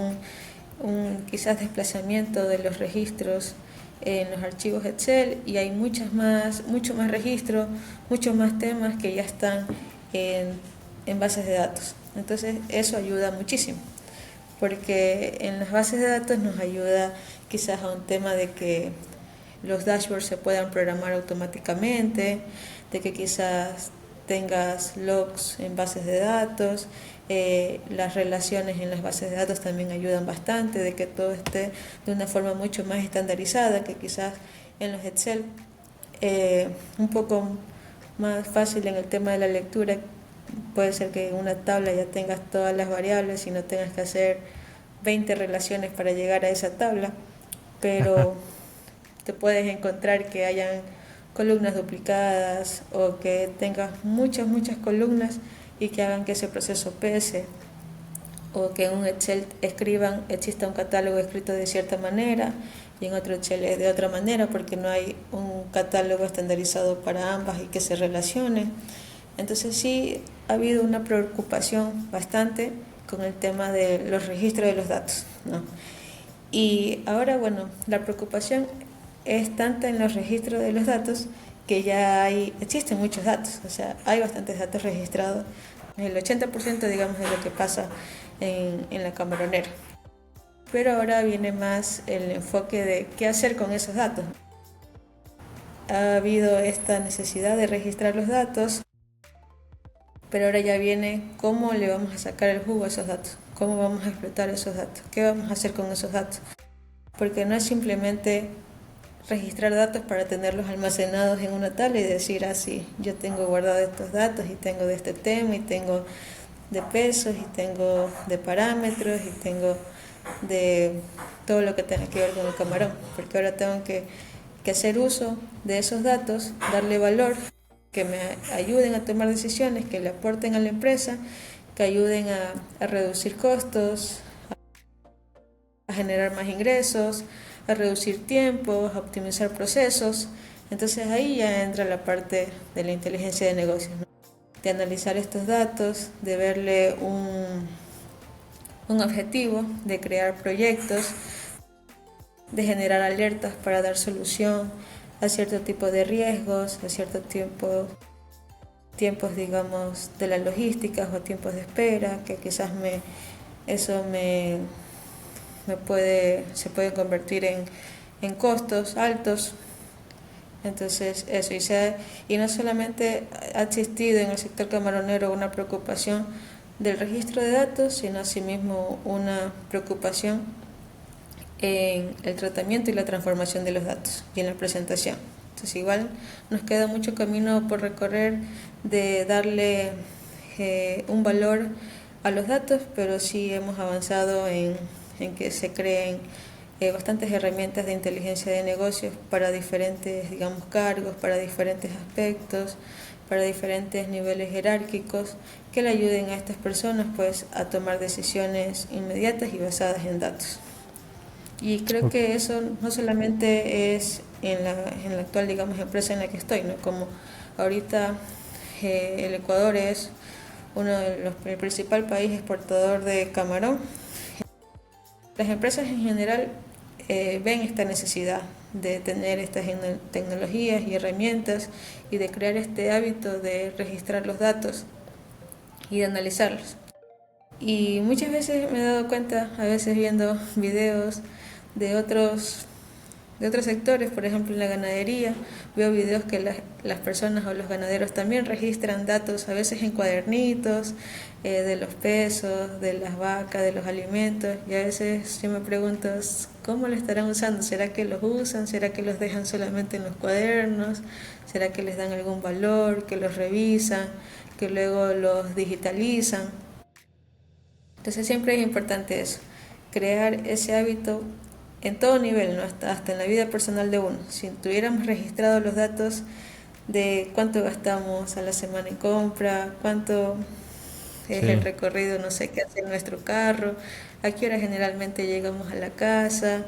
un quizás desplazamiento de los registros en los archivos Excel y hay mucho más registros, muchos más temas que ya están en bases de datos. Entonces eso ayuda muchísimo, porque en las bases de datos nos ayuda quizás a un tema de que los dashboards se puedan programar automáticamente, de que quizás tengas logs en bases de datos, las relaciones en las bases de datos también ayudan bastante, de que todo esté de una forma mucho más estandarizada que quizás en los Excel, un poco más fácil en el tema de la lectura. Puede ser que en una tabla ya tengas todas las variables y no tengas que hacer 20 relaciones para llegar a esa tabla, pero te puedes encontrar que hayan columnas duplicadas o que tengas muchas columnas y que hagan que ese proceso pese, o que en un Excel escriban, exista un catálogo escrito de cierta manera y en otro Excel es de otra manera porque no hay un catálogo estandarizado para ambas y que se relacionen. Entonces sí ha habido una preocupación bastante con el tema de los registros de los datos, ¿no? Y ahora, bueno, la preocupación es tanta en los registros de los datos que ya existen muchos datos, o sea, hay bastantes datos registrados el 80% digamos de lo que pasa en la camaronera. Pero ahora viene más el enfoque de qué hacer con esos datos. Ha habido esta necesidad de registrar los datos, pero ahora ya viene cómo le vamos a sacar el jugo a esos datos, cómo vamos a explotar esos datos, qué vamos a hacer con esos datos. Porque no es simplemente registrar datos para tenerlos almacenados en una tabla y decir, sí, yo tengo guardados estos datos y tengo de este tema y tengo de pesos y tengo de parámetros y tengo de todo lo que tenga que ver con el camarón, porque ahora tengo que hacer uso de esos datos, darle valor, que me ayuden a tomar decisiones, que le aporten a la empresa, que ayuden a reducir costos, a generar más ingresos, a reducir tiempos, a optimizar procesos. Entonces ahí ya entra la parte de la inteligencia de negocios, ¿no? De analizar estos datos, de verle un objetivo, de crear proyectos, de generar alertas para dar solución a cierto tipo de riesgos, a cierto tiempos digamos de la logística o tiempos de espera, que quizás se puede convertir en costos altos. Entonces eso, y no solamente ha existido en el sector camaronero una preocupación del registro de datos, sino asimismo una preocupación en el tratamiento y la transformación de los datos y en la presentación. Entonces igual nos queda mucho camino por recorrer de darle un valor a los datos, pero sí hemos avanzado en que se creen bastantes herramientas de inteligencia de negocios para diferentes, digamos, cargos, para diferentes aspectos, para diferentes niveles jerárquicos, que le ayuden a estas personas pues a tomar decisiones inmediatas y basadas en datos. Y creo que eso no solamente es en la actual, digamos, empresa en la que estoy, ¿no? Como ahorita el Ecuador es el principal país exportador de camarón. Las empresas en general ven esta necesidad de tener estas tecnologías y herramientas y de crear este hábito de registrar los datos y de analizarlos. Y muchas veces me he dado cuenta, a veces viendo videos de otros sectores, por ejemplo en la ganadería, veo videos que las personas o los ganaderos también registran datos, a veces en cuadernitos, de los pesos, de las vacas, de los alimentos, y a veces yo me pregunto, ¿cómo lo estarán usando? ¿Será que los usan? ¿Será que los dejan solamente en los cuadernos? ¿Será que les dan algún valor, que los revisan, que luego los digitalizan? Entonces siempre es importante eso, crear ese hábito en todo nivel, ¿no? hasta en la vida personal de uno. Si tuviéramos registrado los datos de cuánto gastamos a la semana en compra, cuánto es el recorrido, no sé, qué hace nuestro carro, a qué hora generalmente llegamos a la casa,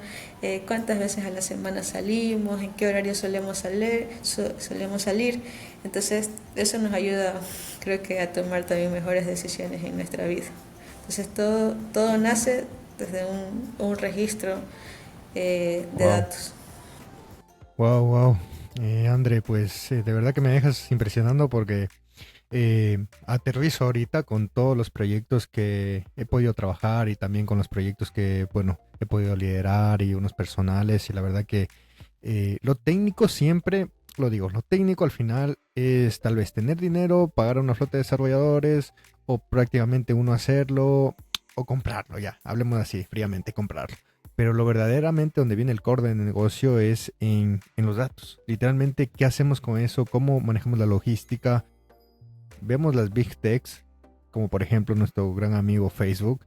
cuántas veces a la semana salimos, en qué horario solemos salir. Entonces eso nos ayuda, creo que, a tomar también mejores decisiones en nuestra vida. Entonces todo nace desde un registro de datos. Wow. André, pues de verdad que me dejas impresionando porque aterrizo ahorita con todos los proyectos que he podido trabajar y también con los proyectos que, bueno, he podido liderar y unos personales, y la verdad que lo técnico siempre, lo digo, lo técnico al final es tal vez tener dinero, pagar a una flota de desarrolladores o prácticamente uno hacerlo o comprarlo, ya, hablemos así, fríamente, comprarlo. Pero lo verdaderamente donde viene el core del negocio es en los datos. Literalmente, ¿qué hacemos con eso? ¿Cómo manejamos la logística? Vemos las big techs, como por ejemplo nuestro gran amigo Facebook,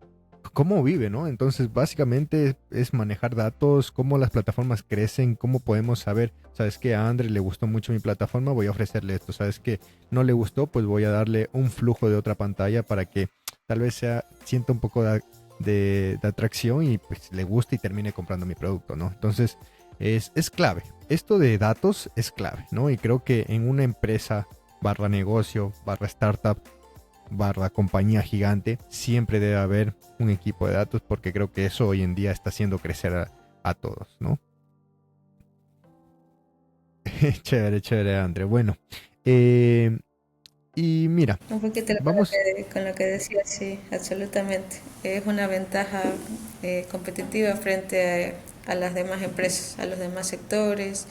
cómo vive, ¿no? Entonces, básicamente es manejar datos, cómo las plataformas crecen, cómo podemos saber, ¿sabes qué? A André le gustó mucho mi plataforma, voy a ofrecerle esto. ¿Sabes qué? No le gustó, pues voy a darle un flujo de otra pantalla para que tal vez sienta un poco de atracción y pues le guste y termine comprando mi producto, ¿no? Entonces, es clave. Esto de datos es clave, ¿no? Y creo que en una empresa barra negocio, barra startup, barra compañía gigante, siempre debe haber un equipo de datos, porque creo que eso hoy en día está haciendo crecer a todos, ¿no? Chévere, André. Bueno, Y mira, Un poquito vamos, con lo que decía, sí, absolutamente. Es una ventaja competitiva frente a las demás empresas, a los demás sectores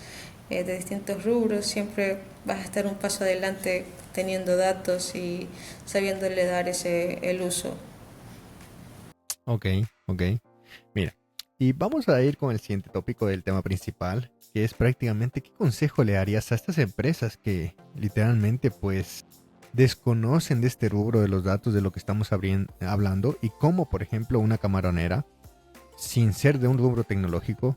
de distintos rubros. Siempre vas a estar un paso adelante teniendo datos y sabiéndole dar el uso. ok, ok. Mira, y vamos a ir con el siguiente tópico del tema principal, que es prácticamente qué consejo le darías a estas empresas que literalmente pues desconocen de este rubro de los datos de lo que estamos hablando y cómo, por ejemplo, una camaronera, sin ser de un rubro tecnológico,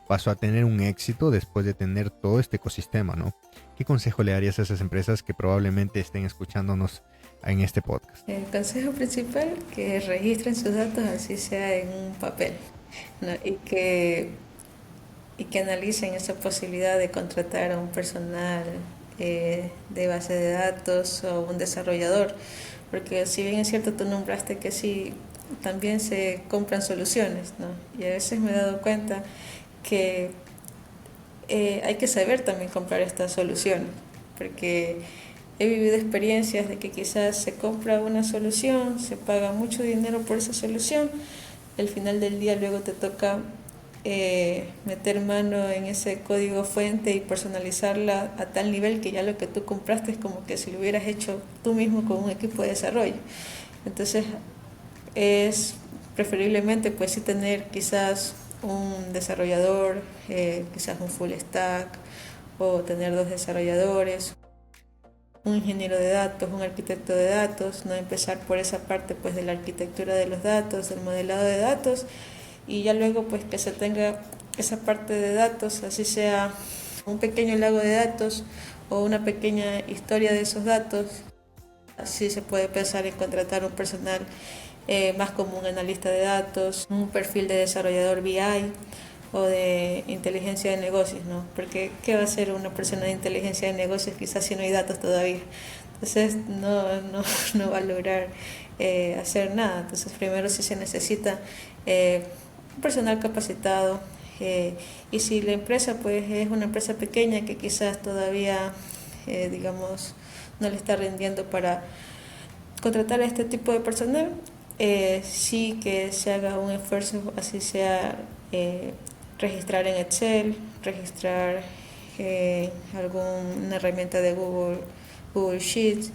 pasó a tener un éxito después de tener todo este ecosistema, ¿no? ¿Qué consejo le darías a esas empresas que probablemente estén escuchándonos en este podcast? El consejo principal, que registren sus datos así sea en un papel, ¿no? Y que analicen esa posibilidad de contratar a un personal de base de datos o un desarrollador, porque si bien es cierto, tú nombraste que sí, también se compran soluciones, ¿no? Y a veces me he dado cuenta que hay que saber también comprar estas soluciones, porque he vivido experiencias de que quizás se compra una solución, se paga mucho dinero por esa solución, al final del día luego te toca meter mano en ese código fuente y personalizarla a tal nivel que ya lo que tú compraste es como que si lo hubieras hecho tú mismo con un equipo de desarrollo. Entonces es preferiblemente pues sí tener quizás un desarrollador, quizás un full stack o tener dos desarrolladores, un ingeniero de datos, un arquitecto de datos, no empezar por esa parte pues de la arquitectura de los datos, del modelado de datos y ya luego pues que se tenga esa parte de datos, así sea un pequeño lago de datos o una pequeña historia de esos datos. Así se puede pensar en contratar un personal más como un analista de datos, un perfil de desarrollador BI o de inteligencia de negocios, ¿no? Porque ¿qué va a hacer una persona de inteligencia de negocios quizás si no hay datos todavía? Entonces no va a lograr hacer nada. Entonces primero sí se necesita un personal capacitado y si la empresa pues es una empresa pequeña que quizás todavía digamos no le está rindiendo para contratar a este tipo de personal, sí que se haga un esfuerzo, así sea registrar en Excel, registrar alguna herramienta de Google Sheets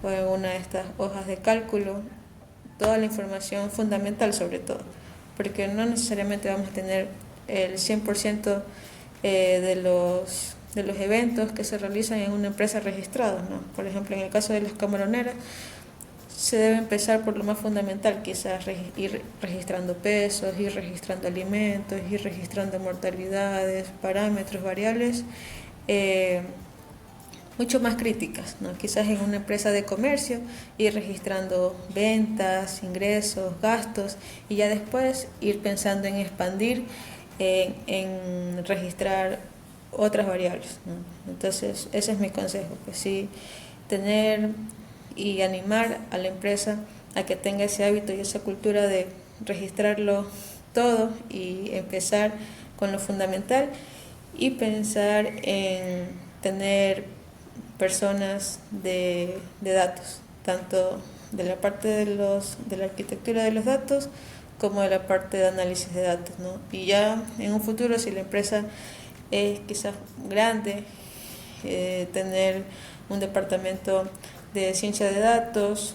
o en una de estas hojas de cálculo, toda la información fundamental sobre todo, porque no necesariamente vamos a tener el 100% de los eventos que se realizan en una empresa registrados, ¿no? Por ejemplo, en el caso de las camaroneras, se debe empezar por lo más fundamental, quizás ir registrando pesos, ir registrando alimentos, ir registrando mortalidades, parámetros, variables, eh, mucho más críticas, ¿no? Quizás en una empresa de comercio ir registrando ventas, ingresos, gastos y ya después ir pensando en expandir, en registrar otras variables, ¿no? Entonces ese es mi consejo, pues sí, tener y animar a la empresa a que tenga ese hábito y esa cultura de registrarlo todo y empezar con lo fundamental y pensar en tener personas de datos, tanto de la parte de la arquitectura de los datos como de la parte de análisis de datos, ¿no? Y ya en un futuro, si la empresa es quizás grande, tener un departamento de ciencia de datos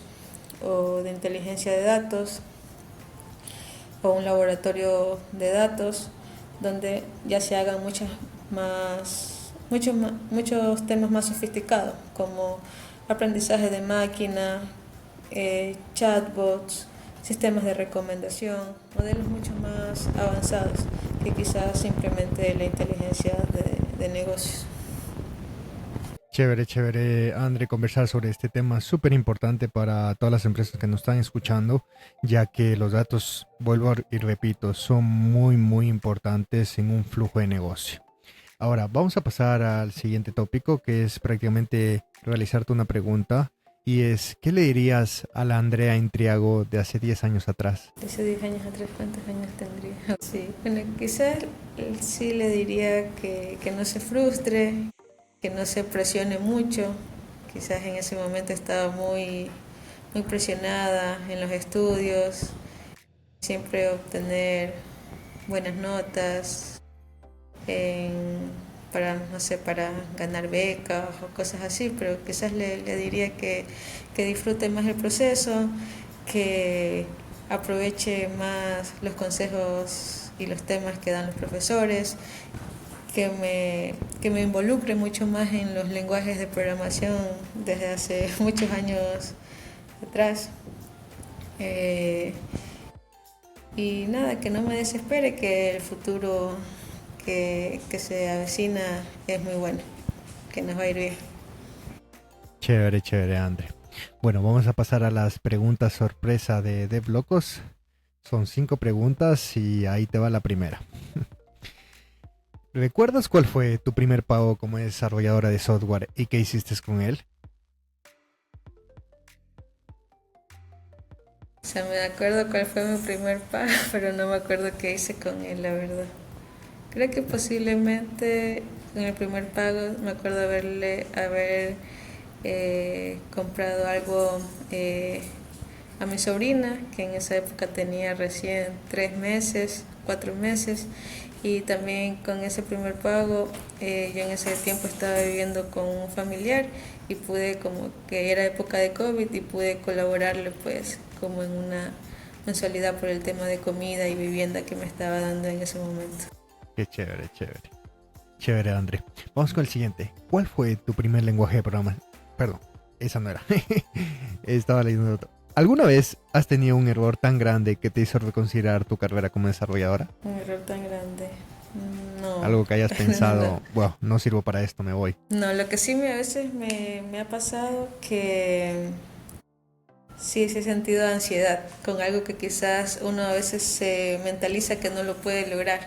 o de inteligencia de datos o un laboratorio de datos donde ya se hagan muchos temas más sofisticados como aprendizaje de máquina, chatbots, sistemas de recomendación, modelos mucho más avanzados que quizás simplemente la inteligencia de negocios. Chévere, chévere, André, conversar sobre este tema súper importante para todas las empresas que nos están escuchando, ya que los datos, vuelvo y repito, son muy, muy importantes en un flujo de negocio. Ahora, vamos a pasar al siguiente tópico, que es prácticamente realizarte una pregunta, y es, ¿qué le dirías a la Andrea Intriago de hace 10 años atrás? Hace 10 años atrás, ¿cuántos años tendría? Sí, bueno, quizás sí le diría que no se frustre, que no se presione mucho, quizás en ese momento estaba muy presionada en los estudios, siempre obtener buenas notas en- para, no sé, para ganar becas o cosas así, pero quizás le diría que disfrute más el proceso, que aproveche más los consejos y los temas que dan los profesores, que me involucre mucho más en los lenguajes de programación desde hace muchos años atrás. Eh, y nada, que no me desespere, que el futuro que se avecina es muy bueno, que nos va a ir bien. Chévere, chévere, André. Bueno, vamos a pasar a las preguntas sorpresa de DevLocos. Son 5 preguntas y ahí te va la primera. ¿Recuerdas cuál fue tu primer pago como desarrolladora de software y qué hiciste con él? O sea, me acuerdo cuál fue mi primer pago, pero no me acuerdo qué hice con él, la verdad. Creo que posiblemente en el primer pago me acuerdo haber comprado algo a mi sobrina, que en esa época tenía recién 3 meses, 4 meses, y también con ese primer pago yo en ese tiempo estaba viviendo con un familiar y pude, como que era época de COVID, y pude colaborarle pues como en una mensualidad por el tema de comida y vivienda que me estaba dando en ese momento. Qué chévere, chévere. Chévere, André. Vamos con el siguiente. ¿Cuál fue tu primer lenguaje de programación? Perdón, esa no era. Estaba leyendo otro. ¿Alguna vez has tenido un error tan grande que te hizo reconsiderar tu carrera como desarrolladora? Un error tan grande. No, Algo que hayas no. pensado, bueno, no sirvo para esto, me voy. No, lo que sí a veces me ha pasado que sí, sí he sentido ansiedad con algo que quizás uno a veces se mentaliza que no lo puede lograr,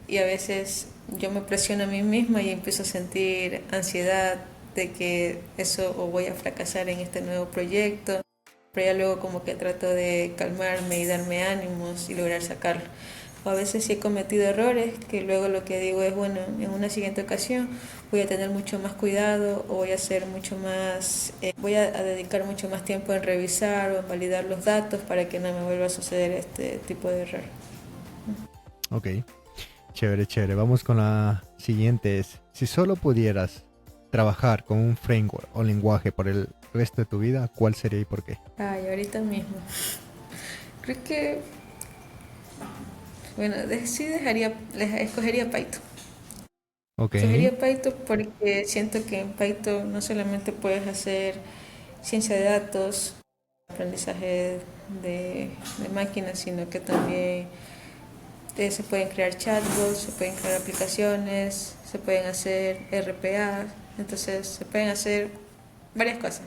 y a veces yo me presiono a mí misma y empiezo a sentir ansiedad de que eso, o voy a fracasar en este nuevo proyecto, pero ya luego como que trato de calmarme y darme ánimos y lograr sacarlo. O a veces sí he cometido errores que luego lo que digo es, bueno, en una siguiente ocasión voy a tener mucho más cuidado, o voy a hacer mucho más, a dedicar mucho más tiempo en revisar o en validar los datos para que no me vuelva a suceder este tipo de error. Ok, chévere, chévere. Vamos con la siguiente. Si solo pudieras trabajar con un framework o lenguaje por el resto de tu vida, ¿cuál sería y por qué? Ay, ahorita mismo. Creo que, bueno, sí escogería Python. Ok, Escogería Python porque siento que en Python no solamente puedes hacer ciencia de datos, aprendizaje de máquinas, sino que también se pueden crear chatbots, se pueden crear aplicaciones, se pueden hacer RPA, entonces se pueden hacer varias cosas.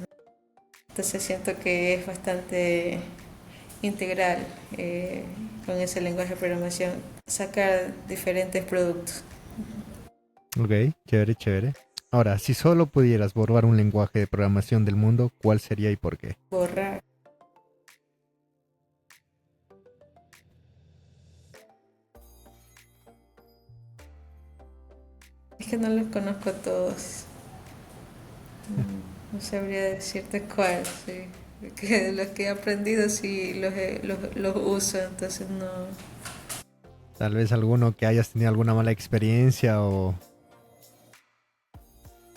Entonces siento que es bastante integral con ese lenguaje de programación, sacar diferentes productos. ok, chévere, chévere. Ahora, si solo pudieras borrar un lenguaje de programación del mundo, ¿cuál sería y por qué? Borrar. Es que no los conozco todos. No sabría decirte cuál, sí. Que de los que he aprendido sí los uso, entonces no. Tal vez alguno que hayas tenido alguna mala experiencia o...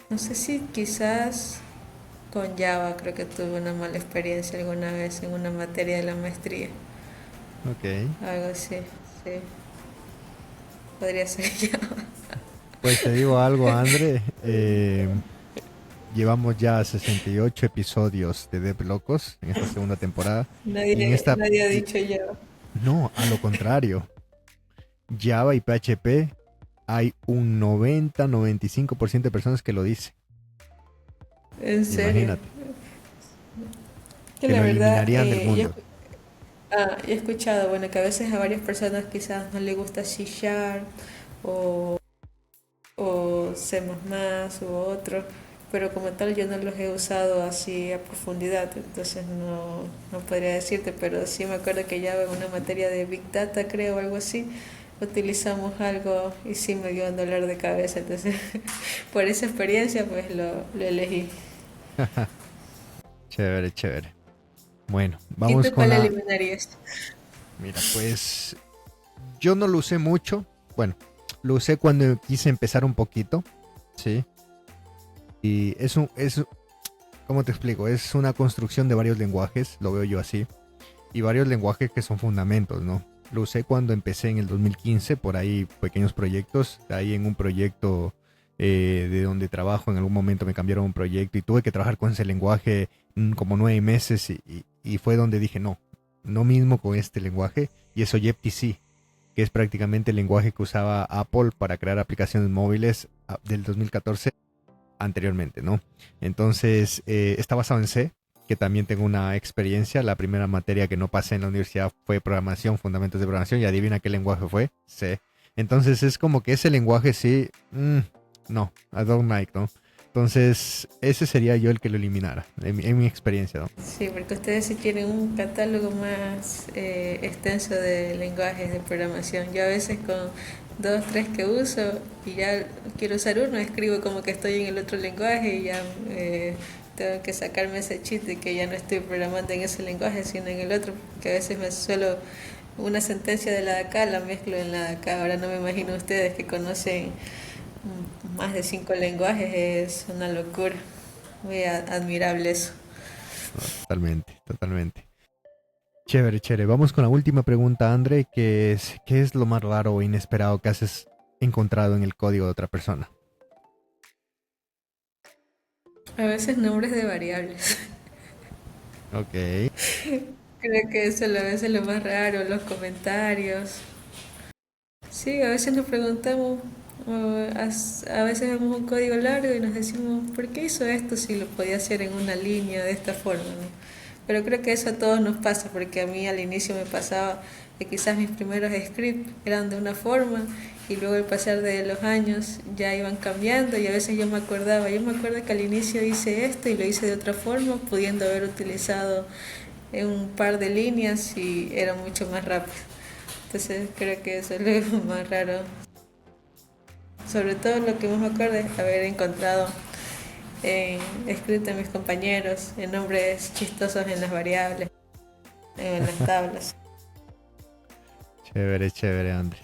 No sé si quizás con Java creo que tuve una mala experiencia alguna vez en una materia de la maestría. Ok. Algo así, sí. Podría ser Java. Pues te digo algo, André. Llevamos ya 68 episodios de Dev Locos en esta segunda temporada. Y en esta... Nadie ha y- dicho Java. no, a lo contrario. Java y PHP hay un 90-95% de personas que lo dice. En serio. Imagínate, Que que la lo verdad, eliminarían del mundo. he escuchado, bueno, que a veces a varias personas quizás no les gusta C Sharp o, o C++ u otro, pero como tal yo no los he usado así a profundidad, entonces no podría decirte, pero sí me acuerdo que ya en una materia de Big Data, creo, o algo así, utilizamos algo y sí me dio un dolor de cabeza, entonces por esa experiencia pues lo elegí. Chévere, chévere. Bueno, ¿Y vamos tú con cuál la... eliminarías? Mira, pues yo no lo usé mucho. Bueno, lo usé cuando quise empezar un poquito, ¿sí? Y ¿cómo te explico? Es una construcción de varios lenguajes, lo veo yo así. Y varios lenguajes que son fundamentos, ¿no? Lo usé cuando empecé en el 2015, por ahí pequeños proyectos. Ahí en un proyecto de donde trabajo, en algún momento me cambiaron un proyecto y tuve que trabajar con ese lenguaje como 9 meses y fue donde dije, no, no mismo con este lenguaje. Y es Objective-C, que es prácticamente el lenguaje que usaba Apple para crear aplicaciones móviles del 2014 anteriormente, ¿no? Entonces, está basado en C, que también tengo una experiencia. La primera materia que no pasé en la universidad fue programación, fundamentos de programación, y adivina qué lenguaje fue, C. Entonces, es como que ese lenguaje sí, no, I don't like, ¿no? Entonces, ese sería yo el que lo eliminara, en mi experiencia, ¿no? Sí, porque ustedes sí tienen un catálogo más extenso de lenguajes de programación. Yo a veces con dos, tres que uso y ya quiero usar uno, escribo como que estoy en el otro lenguaje y ya tengo que sacarme ese cheat de que ya no estoy programando en ese lenguaje, sino en el otro, que a veces me suelo una sentencia de la de acá, la mezclo en la de acá. Ahora no me imagino ustedes que conocen más de cinco lenguajes, es una locura. Muy admirable eso. No, totalmente, totalmente. Chévere, chévere. Vamos con la última pregunta, André, que es, ¿qué es lo más raro o inesperado que has encontrado en el código de otra persona? A veces nombres de variables. Ok. Creo que eso a veces es lo más raro, los comentarios. Sí, a veces nos preguntamos, a veces vemos un código largo y nos decimos, ¿por qué hizo esto si lo podía hacer en una línea de esta forma, ¿no? Pero creo que eso a todos nos pasa, porque a mí al inicio me pasaba que quizás mis primeros scripts eran de una forma y luego al pasar de los años ya iban cambiando y a veces yo me acuerdo que al inicio hice esto y lo hice de otra forma, pudiendo haber utilizado un par de líneas y era mucho más rápido. Entonces creo que eso es lo más raro. Sobre todo lo que más me acuerdo es haber encontrado escrito en mis compañeros en nombres chistosos en las variables, en las tablas. Chévere, chévere, André.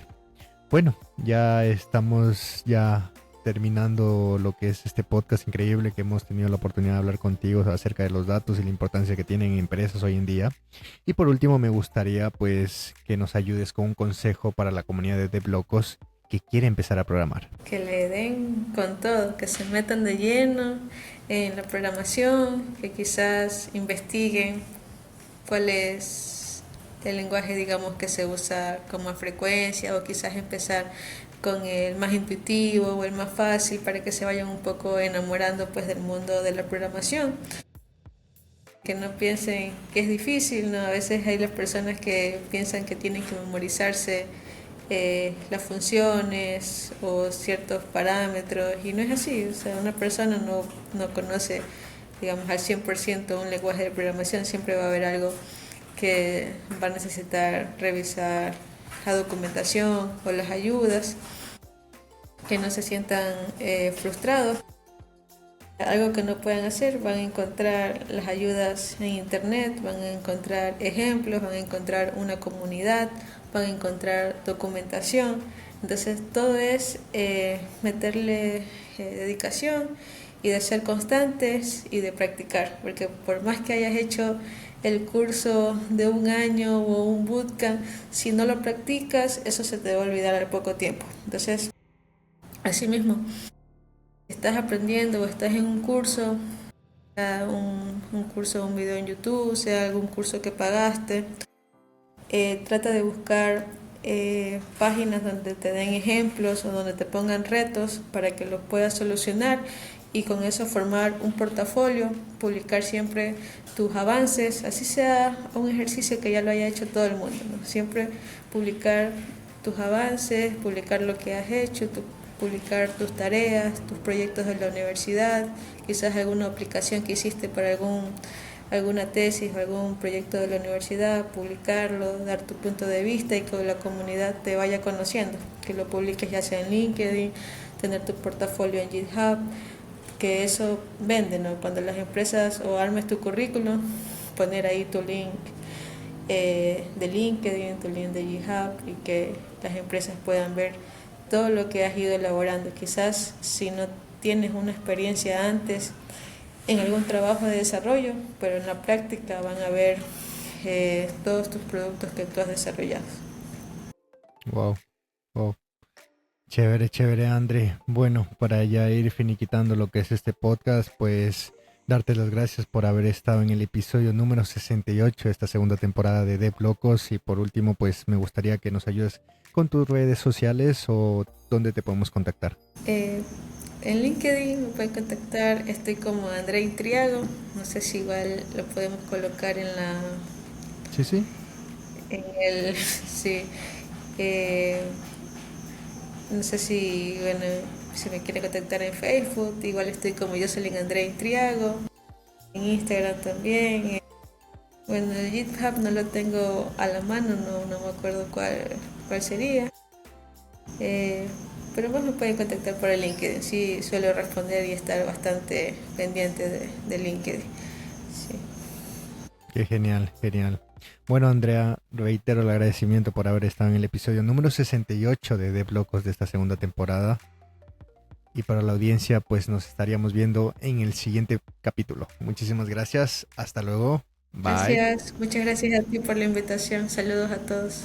Bueno, ya estamos ya terminando lo que es este podcast increíble que hemos tenido la oportunidad de hablar contigo acerca de los datos y la importancia que tienen en empresas hoy en día. Y por último, me gustaría pues que nos ayudes con un consejo para la comunidad de DevLocos que quiere empezar a programar. Que le den con todo, que se metan de lleno en la programación, que quizás investiguen cuál es el lenguaje, digamos, que se usa con más frecuencia o quizás empezar con el más intuitivo o el más fácil para que se vayan un poco enamorando pues del mundo de la programación. Que no piensen que es difícil, ¿no? A veces hay las personas que piensan que tienen que memorizarse las funciones o ciertos parámetros y no es así, o sea, una persona no conoce, digamos, al 100% un lenguaje de programación, siempre va a haber algo que va a necesitar revisar la documentación o las ayudas, que no se sientan frustrados. Algo que no puedan hacer, van a encontrar las ayudas en internet, van a encontrar ejemplos, van a encontrar una comunidad, van a encontrar documentación. Entonces todo es meterle dedicación y de ser constantes y de practicar, porque por más que hayas hecho el curso de un año o un bootcamp, si no lo practicas, eso se te va a olvidar al poco tiempo. Entonces, así mismo, estás aprendiendo o estás en un curso, sea un curso, un video en YouTube, sea algún curso que pagaste, trata de buscar páginas donde te den ejemplos o donde te pongan retos para que los puedas solucionar y con eso formar un portafolio, publicar siempre tus avances, así sea un ejercicio que ya lo haya hecho todo el mundo, ¿no? Siempre publicar tus avances, publicar lo que has hecho, publicar tus tareas, tus proyectos de la universidad, quizás alguna aplicación que hiciste para alguna tesis o algún proyecto de la universidad, publicarlo, dar tu punto de vista y que la comunidad te vaya conociendo, que lo publiques ya sea en LinkedIn, tener tu portafolio en GitHub, que eso vende, ¿no? Cuando las empresas o armes tu currículum, poner ahí tu link de LinkedIn, tu link de GitHub y que las empresas puedan ver todo lo que has ido elaborando. Quizás si no tienes una experiencia antes en algún trabajo de desarrollo, pero en la práctica van a ver todos tus productos que tú has desarrollado. Wow, wow. Chévere, chévere, André. Bueno, para ya ir finiquitando lo que es este podcast, pues darte las gracias por haber estado en el episodio número 68 de esta segunda temporada de Dev Locos. Y por último, pues me gustaría que nos ayudes con tus redes sociales o dónde te podemos contactar. En LinkedIn me pueden contactar, estoy como Andrei Triago, no sé si igual lo podemos colocar Sí, sí. en el, sí, eh, no sé si, bueno, si me quiere contactar en Facebook, igual estoy como Jocelyn Andrei Triago, en Instagram también. Bueno, el GitHub no lo tengo a la mano, no me acuerdo cuál sería. Eh, pero vos me pueden contactar por el LinkedIn. Sí, suelo responder y estar bastante pendiente de LinkedIn. Sí. Qué genial, genial. Bueno, Andrea, reitero el agradecimiento por haber estado en el episodio número 68 de Dev Locos de esta segunda temporada. Y para la audiencia, pues nos estaríamos viendo en el siguiente capítulo. Muchísimas gracias. Hasta luego. Bye. Gracias, muchas gracias a ti por la invitación. Saludos a todos.